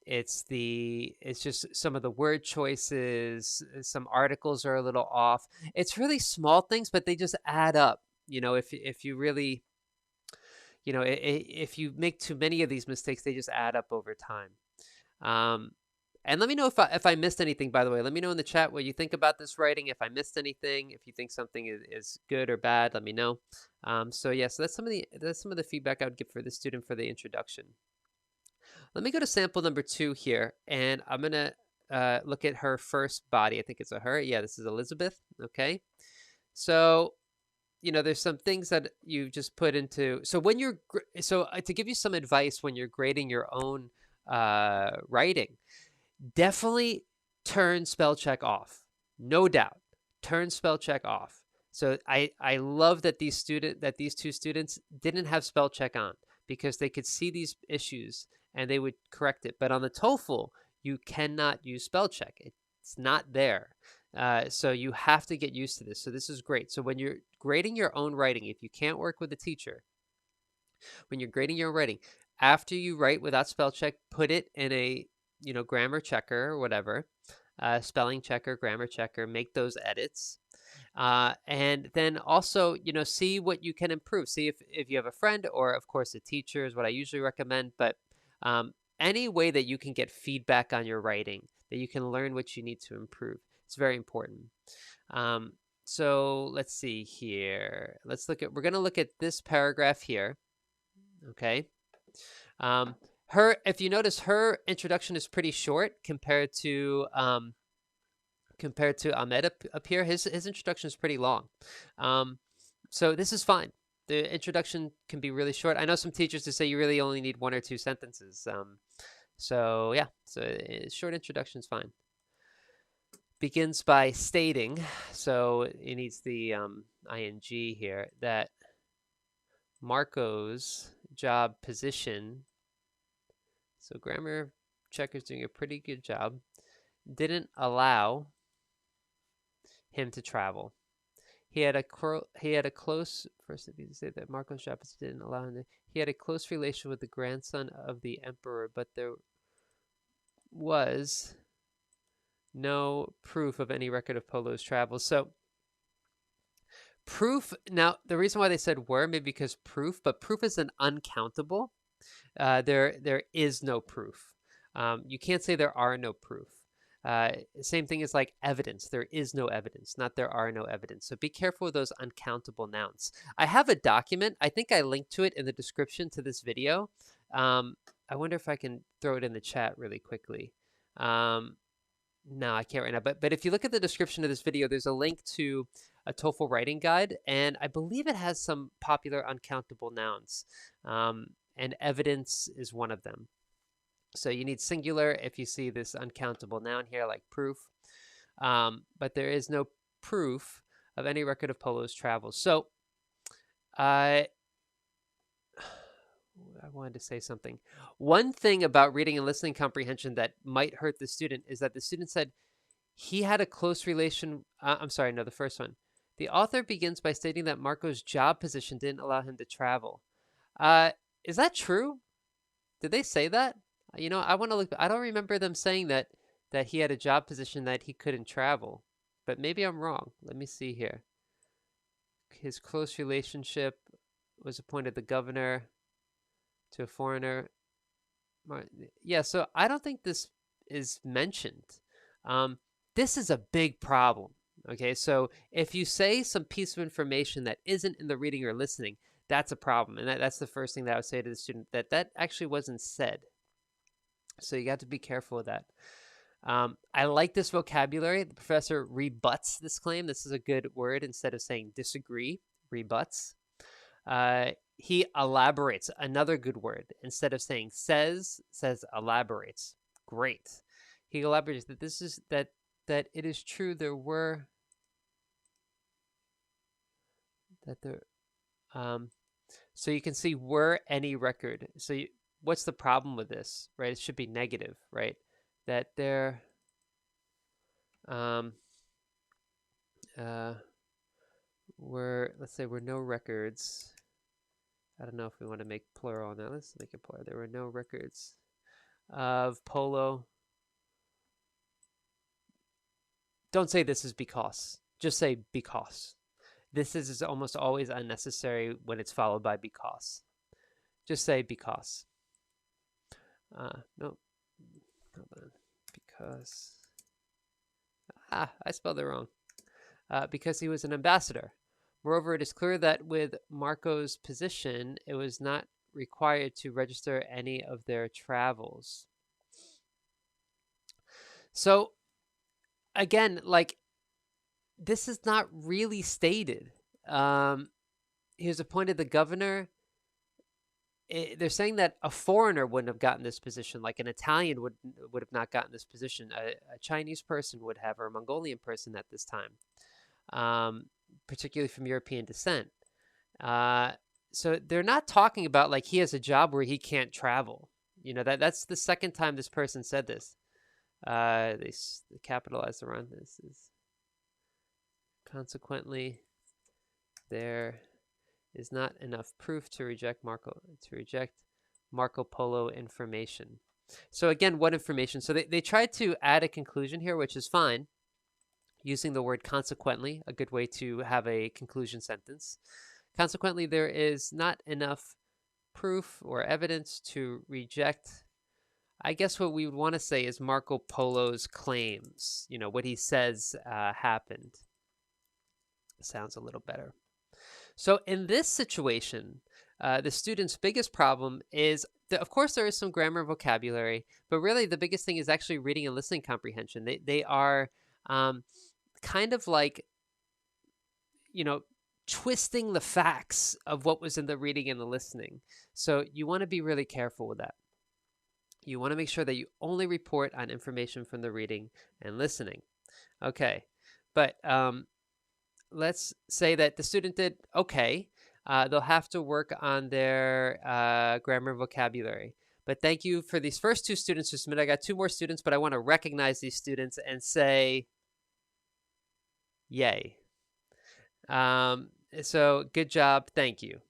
Speaker 1: It's just some of the word choices. Some articles are a little off. It's really small things, but they just add up. If you really, if you make too many of these mistakes, they just add up over time. And let me know if I missed anything, by the way. Let me know in the chat what you think about this writing. If I missed anything, if you think something is good or bad, let me know. So that's some of the feedback I would give for this student for the introduction. Let me go to sample number 2 here, and I'm gonna look at her first body. I think it's a her. Yeah, this is Elizabeth. Okay, so there's some things that you just put into. So to give you some advice when you're grading your own writing, definitely turn spell check off. No doubt, turn spell check off. So I love that these two students didn't have spell check on, because they could see these issues and they would correct it. But on the TOEFL, you cannot use spell check. It's not there. So you have to get used to this. So this is great. So when you're grading your own writing, if you can't work with a teacher, when you're grading your own writing, after you write without spell check, put it in a grammar checker or whatever, spelling checker, grammar checker, make those edits. And then also, see what you can improve. See if you have a friend, or of course a teacher is what I usually recommend, but any way that you can get feedback on your writing, that you can learn what you need to improve. It's very important. So let's see here. We're going to look at this paragraph here. Okay. If you notice, her introduction is pretty short compared to Ahmed up here. His introduction is pretty long. So this is fine. The introduction can be really short. I know some teachers to say you really only need 1 or 2 sentences. So short introduction is fine. Begins by stating, so it needs the ing here, that Marco's job position, so grammar checker's doing a pretty good job, didn't allow him to travel. He had a close, first if you say that Marco's job didn't allow him to, he had a close relation with the grandson of the emperor, but there was no proof of any record of Polo's travels. So proof, now the reason why they said were, maybe because proof, but proof is an uncountable. There is no proof. You can't say there are no proof. Same thing as like evidence. There is no evidence, not there are no evidence. So be careful with those uncountable nouns. I have a document. I think I linked to it in the description to this video. I wonder if I can throw it in the chat really quickly. No, I can't right now. But if you look at the description of this video, there's a link to a TOEFL writing guide, and I believe it has some popular uncountable nouns, and evidence is one of them. So you need singular if you see this uncountable noun here, like proof. But there is no proof of any record of Polo's travels. So I wanted to say something. One thing about reading and listening comprehension that might hurt the student is that the student said he had a close relation. I'm sorry, no, the first one. The author begins by stating that Marco's job position didn't allow him to travel. Is that true? Did they say that? I want to look. I don't remember them saying that he had a job position that he couldn't travel, but maybe I'm wrong. Let me see here. His close relationship was appointed the governor to a foreigner. Yeah, so I don't think this is mentioned. This is a big problem. Okay, so if you say some piece of information that isn't in the reading or listening, that's a problem. And that's the first thing that I would say to the student, that actually wasn't said. So you got to be careful with that. I like this vocabulary. The professor rebuts this claim. This is a good word. Instead of saying disagree, rebuts. He elaborates, another good word. Instead of saying says elaborates. Great. He elaborates that this is that it is true there were so you can see were any record. So what's the problem with this, right? It should be negative, right? That there were, let's say, were no records. I don't know if we want to make plural on that. Let's make it plural. There were no records of polo. Don't say this is because. Just say because. This is almost always unnecessary when it's followed by because. Just say because. No. Hold on. Because. I spelled it wrong. Because he was an ambassador. Moreover, it is clear that with Marco's position, it was not required to register any of their travels. So, again, like, this is not really stated. He was appointed the governor. They're saying that a foreigner wouldn't have gotten this position, like an Italian would have not gotten this position. A Chinese person would have, or a Mongolian person at this time, particularly from European descent. So they're not talking about like he has a job where he can't travel. You know, that's the second time this person said this. They capitalized around this. Consequently, there is not enough proof to reject Marco Polo information. So again, what information? So they tried to add a conclusion here, which is fine, using the word consequently, a good way to have a conclusion sentence. Consequently, there is not enough proof or evidence to reject, I guess what we would want to say is Marco Polo's claims, you know, what he says happened. Sounds a little better. So in this situation, the student's biggest problem is, of course, there is some grammar and vocabulary, but really the biggest thing is actually reading and listening comprehension. They are kind of like, you know, twisting the facts of what was in the reading and the listening. So you want to be really careful with that. You want to make sure that you only report on information from the reading and listening. Okay, but let's say that the student did okay. They'll have to work on their grammar and vocabulary. But thank you for these first two students who submitted. I got two more students, but I want to recognize these students and say, yay. So good job. Thank you.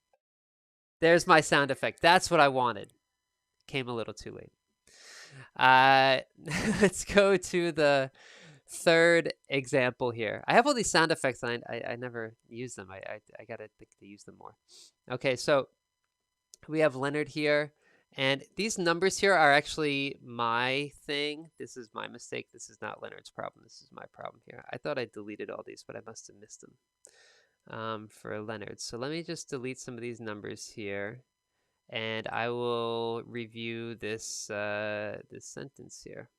Speaker 1: There's my sound effect. That's what I wanted. Came a little too late. Let's go to the third example here. I have all these sound effects and I never use them. I gotta think to use them more. Okay, so we have Leonard here, and these numbers here are actually my thing. This is my mistake. This is not Leonard's problem. This is my problem here. I thought I deleted all these, but I must have missed them for Leonard. So let me just delete some of these numbers here, and I will review this this sentence here.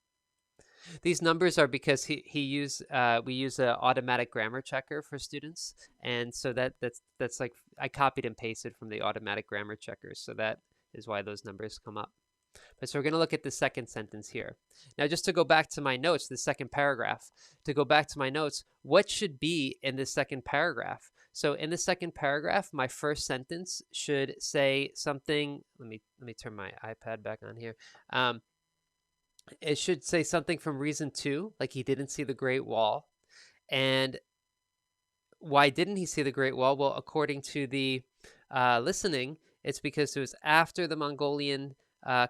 Speaker 1: These numbers are because we use an automatic grammar checker for students, and so that's like I copied and pasted from the automatic grammar checkers, so that is why those numbers come up. But so we're going to look at the second sentence here. Now, just to go back to my notes, the second paragraph. To go back to my notes, what should be in the second paragraph? So in the second paragraph, my first sentence should say something. Let me turn my iPad back on here. It should say something from reason 2, like he didn't see the Great Wall. And why didn't he see the Great Wall? Well, according to the listening, it's because it was after the Mongolian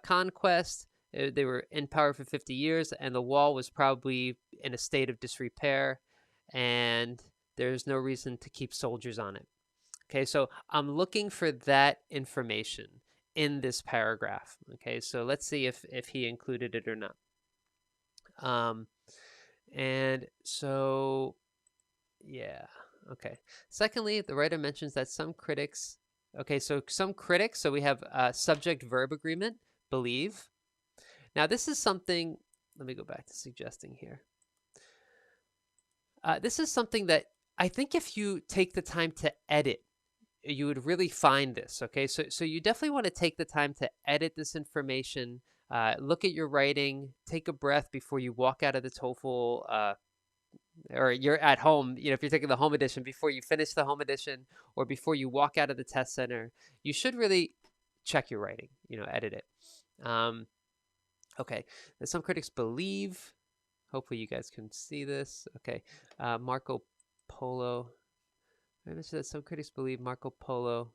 Speaker 1: conquest. They were in power for 50 years, and the wall was probably in a state of disrepair, and there's no reason to keep soldiers on it. Okay, so I'm looking for that information in this paragraph. Okay, so let's see if he included it or not. And so, yeah, okay. Secondly, the writer mentions that some critics Okay, so some critics, so we have subject-verb agreement, believe. Now this is something, let me go back to suggesting here. This is something that I think if you take the time to edit, you would really find this, okay? So you definitely want to take the time to edit this information, look at your writing, take a breath before you walk out of the TOEFL, or you're at home, if you're taking the home edition, before you finish the home edition or before you walk out of the test center, you should really check your writing, edit it. Okay, some critics believe, hopefully you guys can see this. Okay, Marco Polo. I mentioned that some critics believe Marco Polo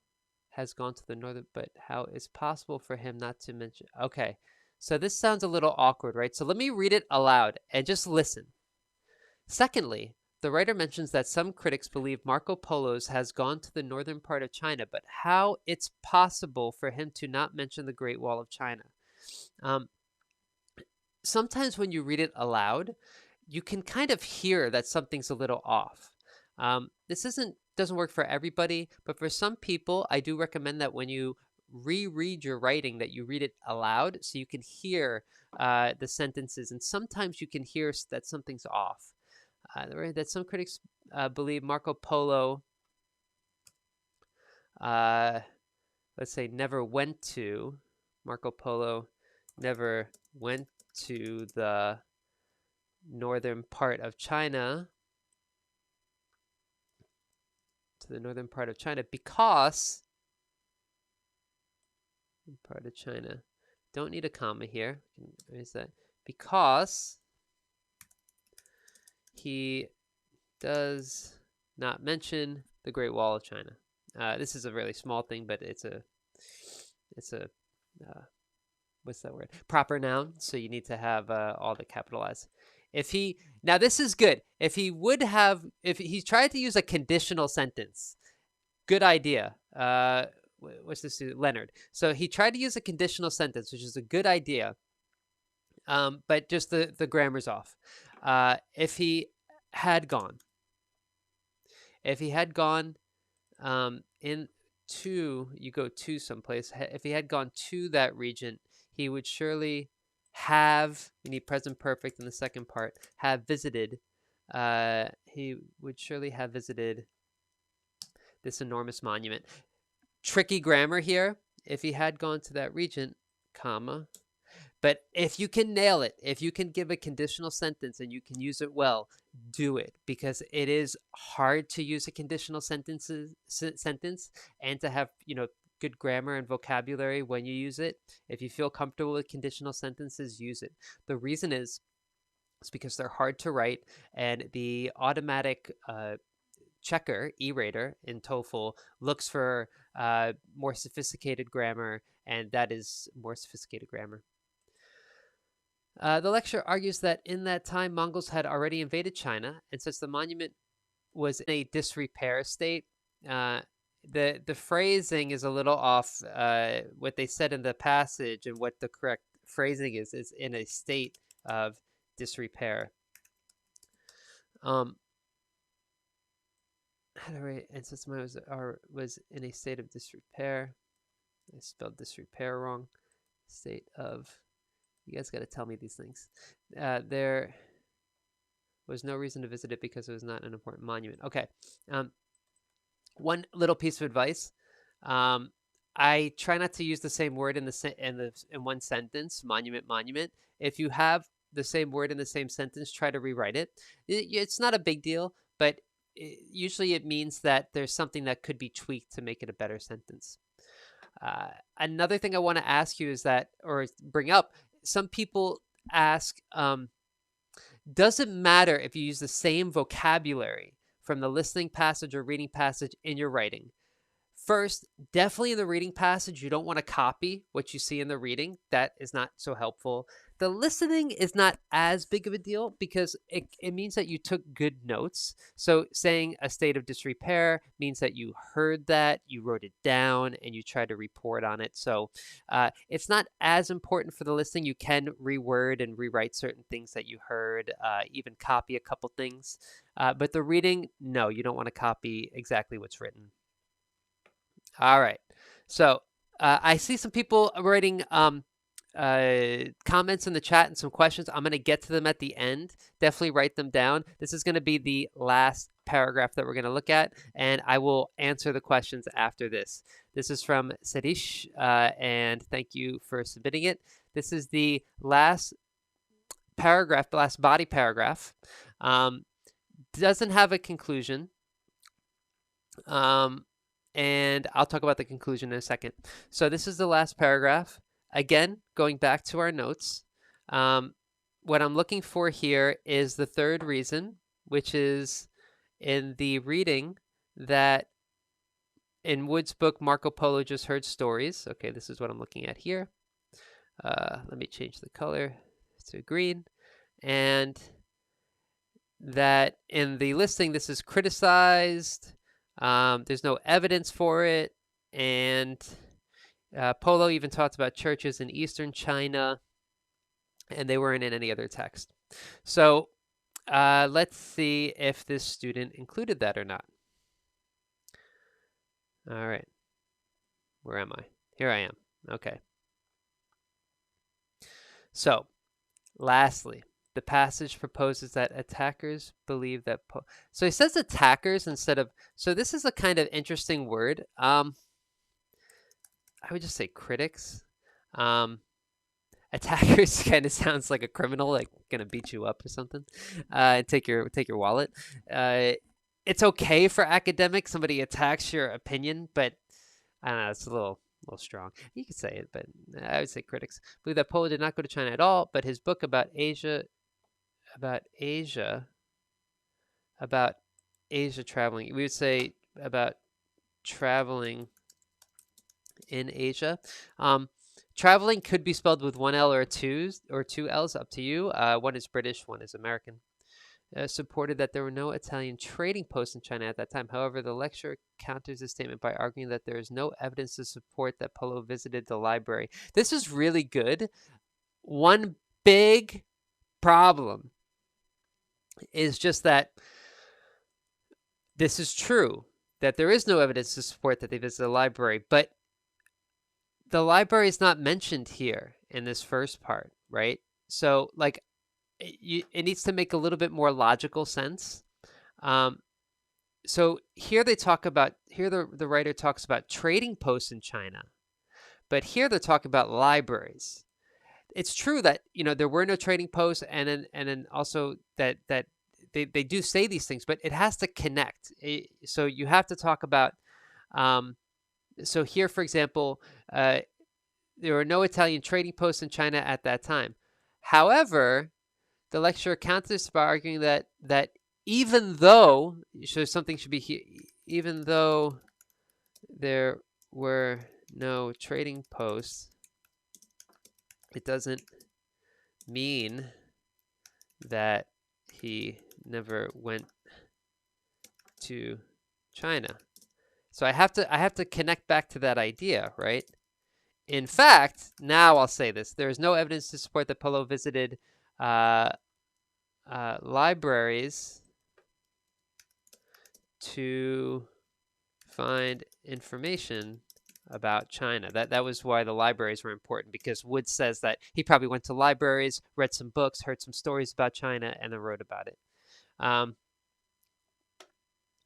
Speaker 1: has gone to the northern, but how is possible for him not to mention? Okay, so this sounds a little awkward, right? So let me read it aloud and just listen. Secondly, the writer mentions that some critics believe Marco Polo's has gone to the northern part of China, but how it's possible for him to not mention the Great Wall of China. Sometimes when you read it aloud, you can kind of hear that something's a little off. This doesn't work for everybody, but for some people, I do recommend that when you reread your writing, that you read it aloud so you can hear the sentences, and sometimes you can hear that something's off. That some critics believe Marco Polo, let's say, never went to the northern part of China, because don't need a comma here. Is that because he does not mention the Great Wall of China. This is a really small thing, but it's a what's that word? Proper noun. So you need to have all the capitalized. Now this is good. If he tried to use a conditional sentence, good idea. What's this? Leonard. So he tried to use a conditional sentence, which is a good idea. But just the grammar's off. If he had gone you go to someplace. If he had gone to that region, he would surely have, you need present perfect in the second part, have visited. He would surely have visited this enormous monument. Tricky grammar here. If he had gone to that region, comma. But if you can nail it, if you can give a conditional sentence and you can use it well, do it, because it is hard to use a conditional sentence and to have, good grammar and vocabulary when you use it. If you feel comfortable with conditional sentences, use it. The reason is because they're hard to write, and the automatic checker, e-rater in TOEFL, looks for more sophisticated grammar, and that is more sophisticated grammar. The lecturer argues that in that time, Mongols had already invaded China, and since the monument was in a disrepair state, the phrasing is a little off. What they said in the passage and what the correct phrasing is in a state of disrepair. How do I? And since mine was in a state of disrepair, I spelled disrepair wrong. State of. You guys got to tell me these things. There was no reason to visit it because it was not an important monument. Okay. One little piece of advice. I try not to use the same word in one sentence, monument. If you have the same word in the same sentence, try to rewrite it. It's not a big deal, but usually it means that there's something that could be tweaked to make it a better sentence. Another thing I want to ask you bring up, some people ask, does it matter if you use the same vocabulary from the listening passage or reading passage in your writing? First, definitely in the reading passage, you don't want to copy what you see in the reading. That is not so helpful. The listening is not as big of a deal because it means that you took good notes. So saying a state of disrepair means that you heard that, you wrote it down, and you tried to report on it. So it's not as important for the listening. You can reword and rewrite certain things that you heard, even copy a couple things. But the reading, no, you don't want to copy exactly what's written. All right. So I see some people writing comments in the chat and some questions. I'm going to get to them at the end. Definitely write them down. This is going to be the last paragraph that we're going to look at, and I will answer the questions after this. This is from Sadish, and thank you for submitting it. This is the last paragraph, the last body paragraph. Doesn't have a conclusion. And I'll talk about the conclusion in a second. So this is the last paragraph. Again, going back to our notes, what I'm looking for here is the third reason, which is in the reading that in Wood's book, Marco Polo Just Heard Stories. Okay, this is what I'm looking at here. Let me change the color to green. And that in the listing, this is criticized. There's no evidence for it. And Polo even talks about churches in Eastern China, and they weren't in any other text. So let's see if this student included that or not. All right. Where am I? Here I am. Okay. So, lastly, the passage proposes that attackers believe that... So he says attackers instead of... So this is a kind of interesting word. I would just say critics. Attackers kind of sounds like a criminal, like gonna beat you up or something, and take your wallet. It's okay for academics. Somebody attacks your opinion, but I don't know. It's a little strong. You could say it, but I would say critics believe that Polo did not go to China at all. But his book about Asia traveling. We would say about traveling in Asia. Traveling could be spelled with one L or two L's, up to you. One is British, one is American. Supported that there were no Italian trading posts in China at that time. However, the lecturer counters this statement by arguing that there is no evidence to support that Polo visited the library. This is really good. One big problem is just that this is true, that there is no evidence to support that they visited the library, but the library is not mentioned here in this first part, right? So, like, it needs to make a little bit more logical sense. So here the writer talks about trading posts in China, but here they're talking about libraries. It's true that there were no trading posts, and then also that they do say these things, but it has to connect. So you have to talk about. So here, for example, there were no Italian trading posts in China at that time. However, the lecturer counters by arguing that even though even though there were no trading posts, it doesn't mean that he never went to China. So I have to connect back to that idea, right? In fact, now I'll say this: there is no evidence to support that Polo visited libraries to find information about China. That was why the libraries were important, because Wood says that he probably went to libraries, read some books, heard some stories about China, and then wrote about it.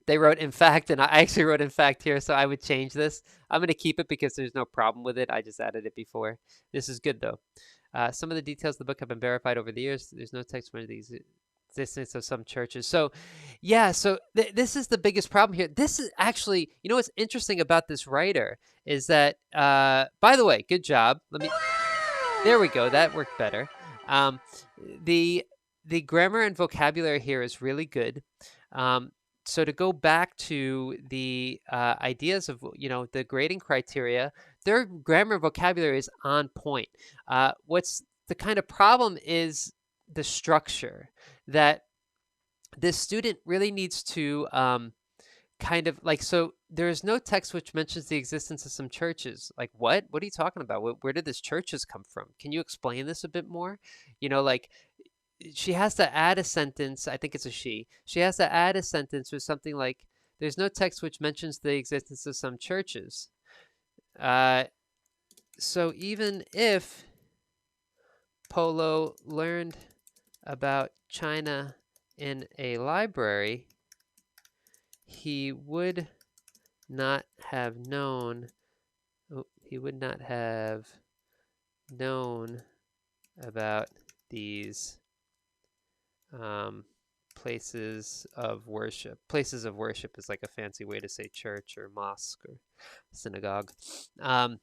Speaker 1: They wrote in fact, and I actually wrote in fact here, so I would change this. I'm going to keep it because there's no problem with it. I just added it before. This is good, though. Some of the details of the book have been verified over the years. There's no text for the existence of some churches. So, yeah, so this is the biggest problem here. This is actually, what's interesting about this writer is that, by the way, good job. There we go. That worked better. The grammar and vocabulary here is really good. So to go back to the ideas of, the grading criteria, their grammar and vocabulary is on point. What's the kind of problem is the structure, that this student really needs to so there's no text which mentions the existence of some churches. Like, what are you talking about? Where did this churches come from? Can you explain this a bit more? She has to add a sentence. I think it's a she. She has to add a sentence with something like, there's no text which mentions the existence of some churches. So even if Polo learned about China in a library, he would not have known. He would not have known about these places of worship. Places of worship is like a fancy way to say church or mosque or synagogue. Known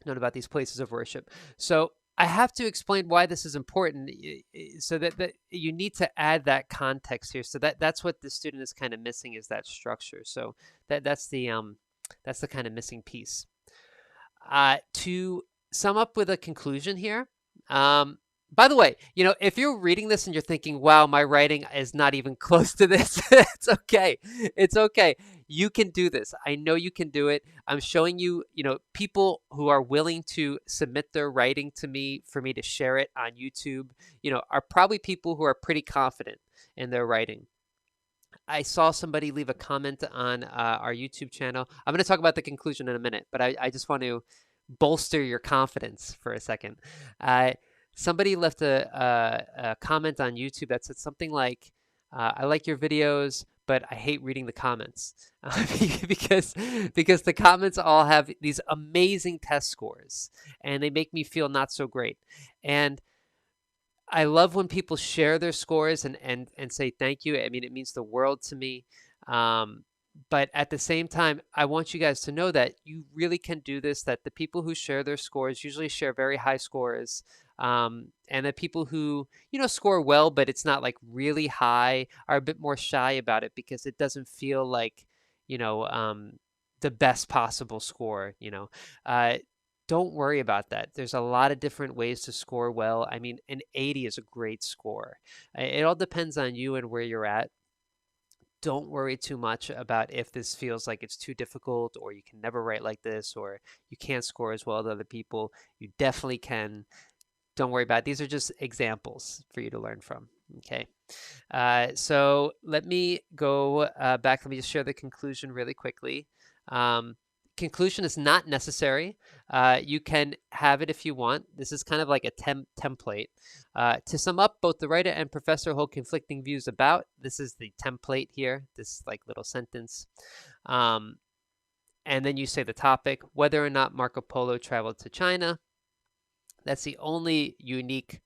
Speaker 1: about these places of worship. So I have to explain why this is important, so that you need to add that context here. So that's what the student is kind of missing, is that structure. So that's the kind of missing piece. To sum up with a conclusion here. By the way, if you're reading this and you're thinking, wow, my writing is not even close to this, it's okay. It's okay. You can do this. I know you can do it. I'm showing you, people who are willing to submit their writing to me for me to share it on YouTube, are probably people who are pretty confident in their writing. I saw somebody leave a comment on our YouTube channel. I'm going to talk about the conclusion in a minute, but I just want to bolster your confidence for a second. Somebody left a comment on YouTube that said something like, I like your videos, but I hate reading the comments because the comments all have these amazing test scores and they make me feel not so great. And I love when people share their scores and say thank you. I mean, it means the world to me. But at the same time, I want you guys to know that you really can do this, that the people who share their scores usually share very high scores. And the people who, score well, but it's not like really high, are a bit more shy about it because it doesn't feel like, the best possible score, Don't worry about that. There's a lot of different ways to score well. I mean, an 80 is a great score. It all depends on you and where you're at. Don't worry too much about if this feels like it's too difficult or you can never write like this or you can't score as well as other people. You definitely can. Don't worry about it. These are just examples for you to learn from. Okay. So let me go back. Let me just share the conclusion really quickly. Conclusion is not necessary. You can have it if you want. This is kind of like a template. To sum up, both the writer and professor hold conflicting views about. This is the template here, this like little sentence. And then you say the topic, whether or not Marco Polo traveled to China. That's the only unique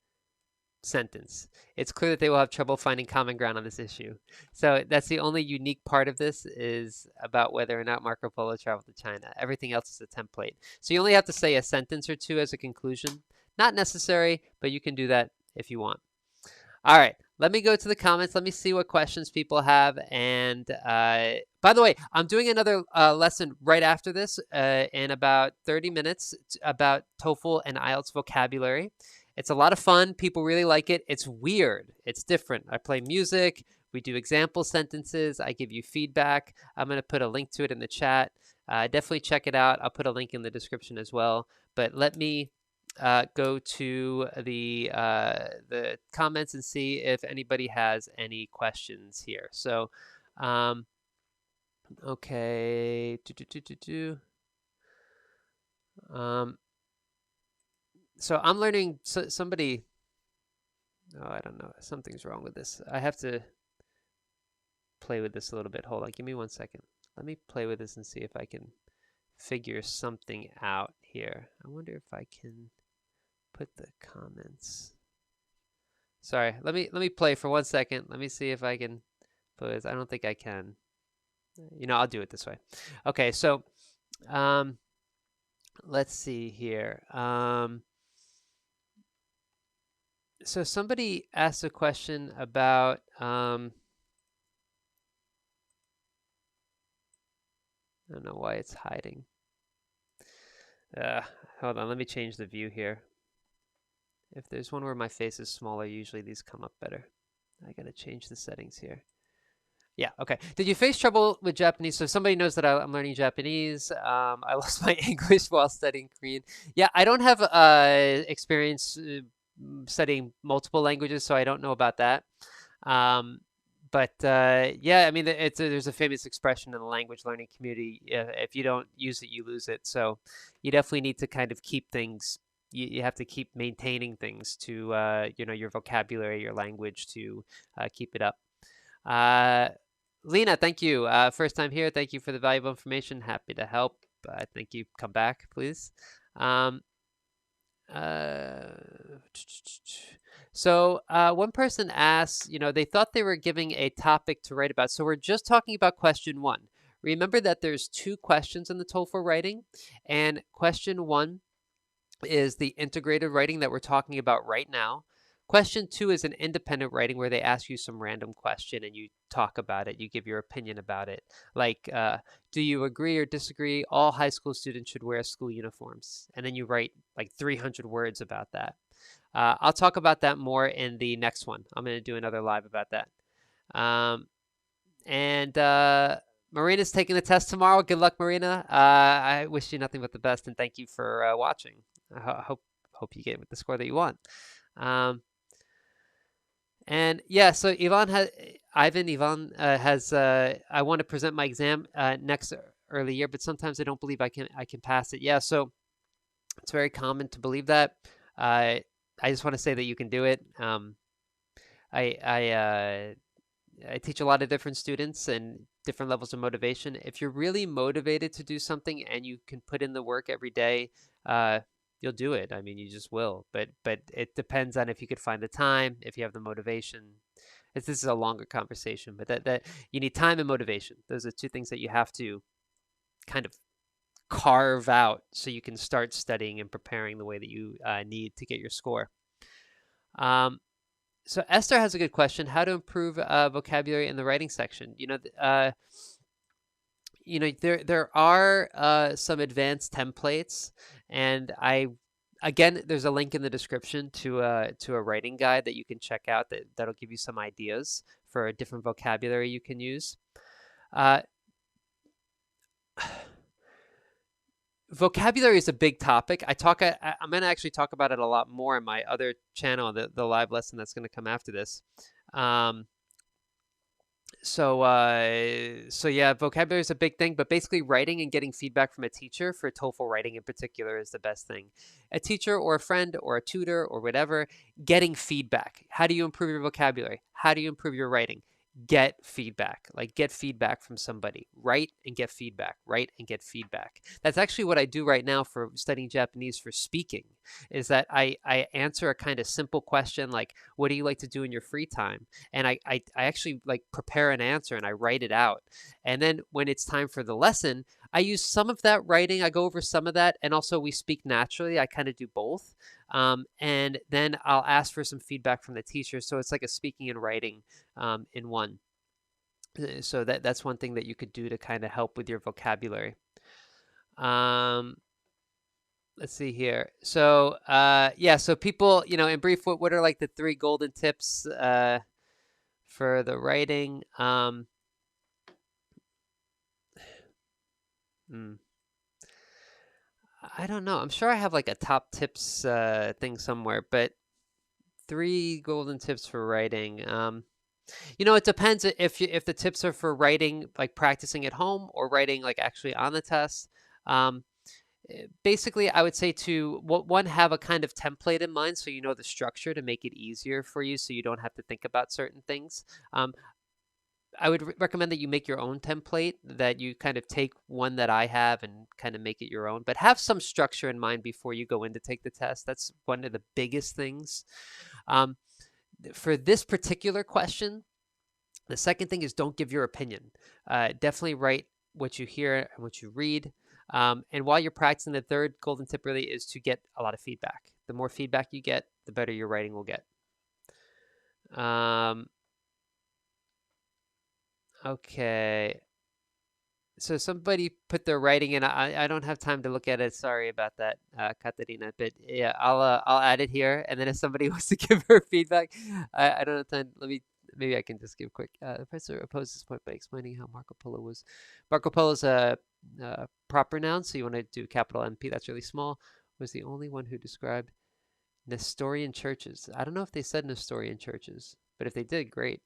Speaker 1: sentence. It's clear that they will have trouble finding common ground on this issue. So that's the only unique part of this, is about whether or not Marco Polo traveled to China. Everything else is a template. So you only have to say a sentence or two as a conclusion. Not necessary, but you can do that if you want. All right, let me go to the comments. Let me see what questions people have. And by the way, I'm doing another lesson right after this in about 30 minutes about TOEFL and IELTS vocabulary. It's a lot of fun. People really like it. It's weird. It's different. I play music. We do example sentences. I give you feedback. I'm going to put a link to it in the chat. Definitely check it out. I'll put a link in the description as well. But let me go to the comments and see if anybody has any questions here. So, okay. So I'm learning. Somebody. Oh, I don't know. Something's wrong with this. I have to play with this a little bit. Hold on. Give me 1 second. Let me play with this and see if I can figure something out here. I wonder if I can put the comments. Sorry. Let me play for 1 second. Let me see if I can put this. I don't think I can. I'll do it this way. Okay. So, let's see here. So somebody asked a question about I don't know why it's hiding. Hold on, let me change the view here. If there's one where my face is smaller, usually these come up better. I gotta change the settings here. Yeah, okay. Did you face trouble with Japanese? So somebody knows that I'm learning Japanese. I lost my English while studying Korean. Yeah, I don't have experience studying multiple languages, so I don't know about that. yeah, I mean, there's a famous expression in the language learning community: if you don't use it, you lose it. So you definitely need to kind of keep things. You have to keep maintaining things to your vocabulary, your language to keep it up. Uh, Lena, thank you. First time here. Thank you for the valuable information. Happy to help. Thank you. Come back, please. Um, uh, one person asked, they thought they were giving a topic to write about. So we're just talking about question one. Remember that there's two questions in the TOEFL writing, and question one is the integrated writing that we're talking about right now. Question two is an independent writing where they ask you some random question and you talk about it. You give your opinion about it. Like, do you agree or disagree all high school students should wear school uniforms? And then you write like 300 words about that. I'll talk about that more in the next one. I'm going to do another live about that. And Marina's taking the test tomorrow. Good luck, Marina. I wish you nothing but the best, and thank you for watching. I hope you get the score that you want. And yeah, so Ivan has I want to present my exam next early year, but sometimes I don't believe I can pass it. Yeah, so it's very common to believe that. I just want to say that you can do it. I teach a lot of different students and different levels of motivation. If you're really motivated to do something and you can put in the work every day, you'll do it. I mean, you just will. But it depends on if you could find the time, if you have the motivation. This is a longer conversation, but that you need time and motivation. Those are two things that you have to kind of carve out so you can start studying and preparing the way that you need to get your score. So Esther has a good question: how to improve vocabulary in the writing section? There are some advanced templates, and again, there's a link in the description to a writing guide that you can check out that'll give you some ideas for a different vocabulary you can use. Vocabulary is a big topic. I'm going to actually talk about it a lot more in my other channel, the live lesson that's going to come after this. So yeah, vocabulary is a big thing, but basically writing and getting feedback from a teacher for TOEFL writing in particular is the best thing. A teacher or a friend or a tutor or whatever, getting feedback. How do you improve your vocabulary? How do you improve your writing? Get feedback. Like, get feedback from somebody. Write and get feedback. Write and get feedback. That's actually what I do right now for studying Japanese for speaking, is that I answer a kind of simple question like, what do you like to do in your free time? And I actually like prepare an answer and I write it out. And then when it's time for the lesson, I use some of that writing. I go over some of that, and also we speak naturally. I kind of do both. And then I'll ask for some feedback from the teacher. So it's like a speaking and writing in one. So that's one thing that you could do to kind of help with your vocabulary. Let's see here. So yeah, so people, in brief, what are like the 3 golden tips for the writing? I don't know. I'm sure I have like a top tips thing somewhere, but 3 golden tips for writing. It depends if the tips are for writing, like practicing at home, or writing like actually on the test. Basically, I would say to one, have a kind of template in mind so you know the structure to make it easier for you so you don't have to think about certain things. I would recommend that you make your own template, that you kind of take one that I have and kind of make it your own, but have some structure in mind before you go in to take the test. That's one of the biggest things. For this particular question, the second thing is don't give your opinion. Definitely write what you hear and what you read. And while you're practicing, the third golden tip really is to get a lot of feedback. The more feedback you get, the better your writing will get. Okay. So somebody put their writing in. I don't have time to look at it. Sorry about that, Katarina. But yeah, I'll add it here. And then if somebody wants to give her feedback, I don't have time. Maybe I can just give quick. The professor opposed this point by explaining how Marco Polo's a proper noun. So you want to do capital NP. That's really small. Was the only one who described Nestorian churches. I don't know if they said Nestorian churches, but if they did, great.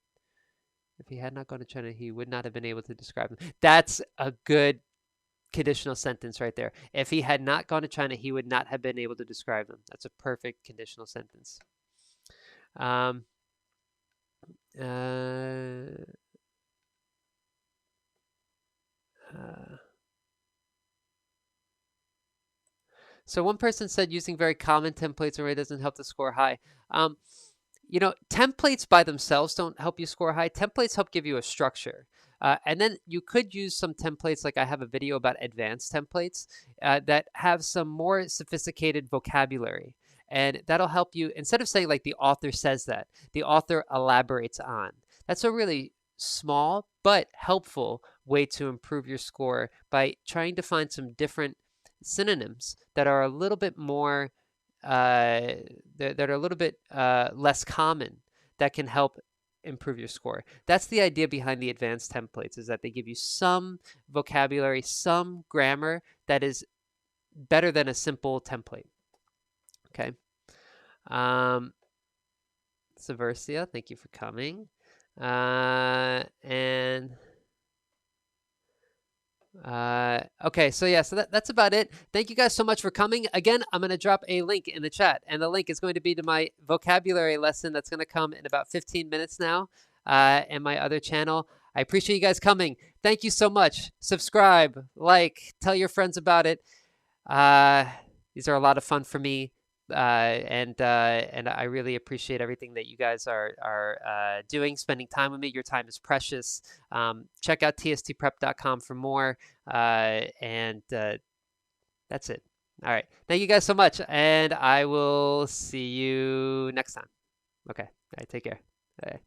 Speaker 1: If he had not gone to China, he would not have been able to describe them. That's a good conditional sentence right there. If he had not gone to China, he would not have been able to describe them. That's a perfect conditional sentence. Um, uh, so one person said using very common templates already doesn't help to score high. You know, templates by themselves don't help you score high. Templates help give you a structure. And then you could use some templates, like I have a video about advanced templates that have some more sophisticated vocabulary. And that'll help you, instead of saying like the author says that, the author elaborates on. That's a really small but helpful way to improve your score by trying to find some different synonyms that are a little bit more that are a little bit less common that can help improve your score. That's the idea behind the advanced templates, is that they give you some vocabulary, some grammar that is better than a simple template. Okay. Subversia, thank you for coming. Okay, so yeah, so that's about it. Thank you guys so much for coming. Again, I'm going to drop a link in the chat, and the link is going to be to my vocabulary lesson that's going to come in about 15 minutes now, and my other channel. I appreciate you guys coming. Thank you so much. Subscribe, like, tell your friends about it. These are a lot of fun for me. And I really appreciate everything that you guys are doing, spending time with me. Your time is precious. Check out tstprep.com for more. And that's it. All right. Thank you guys so much. And I will see you next time. Okay. All right. Take care. Bye.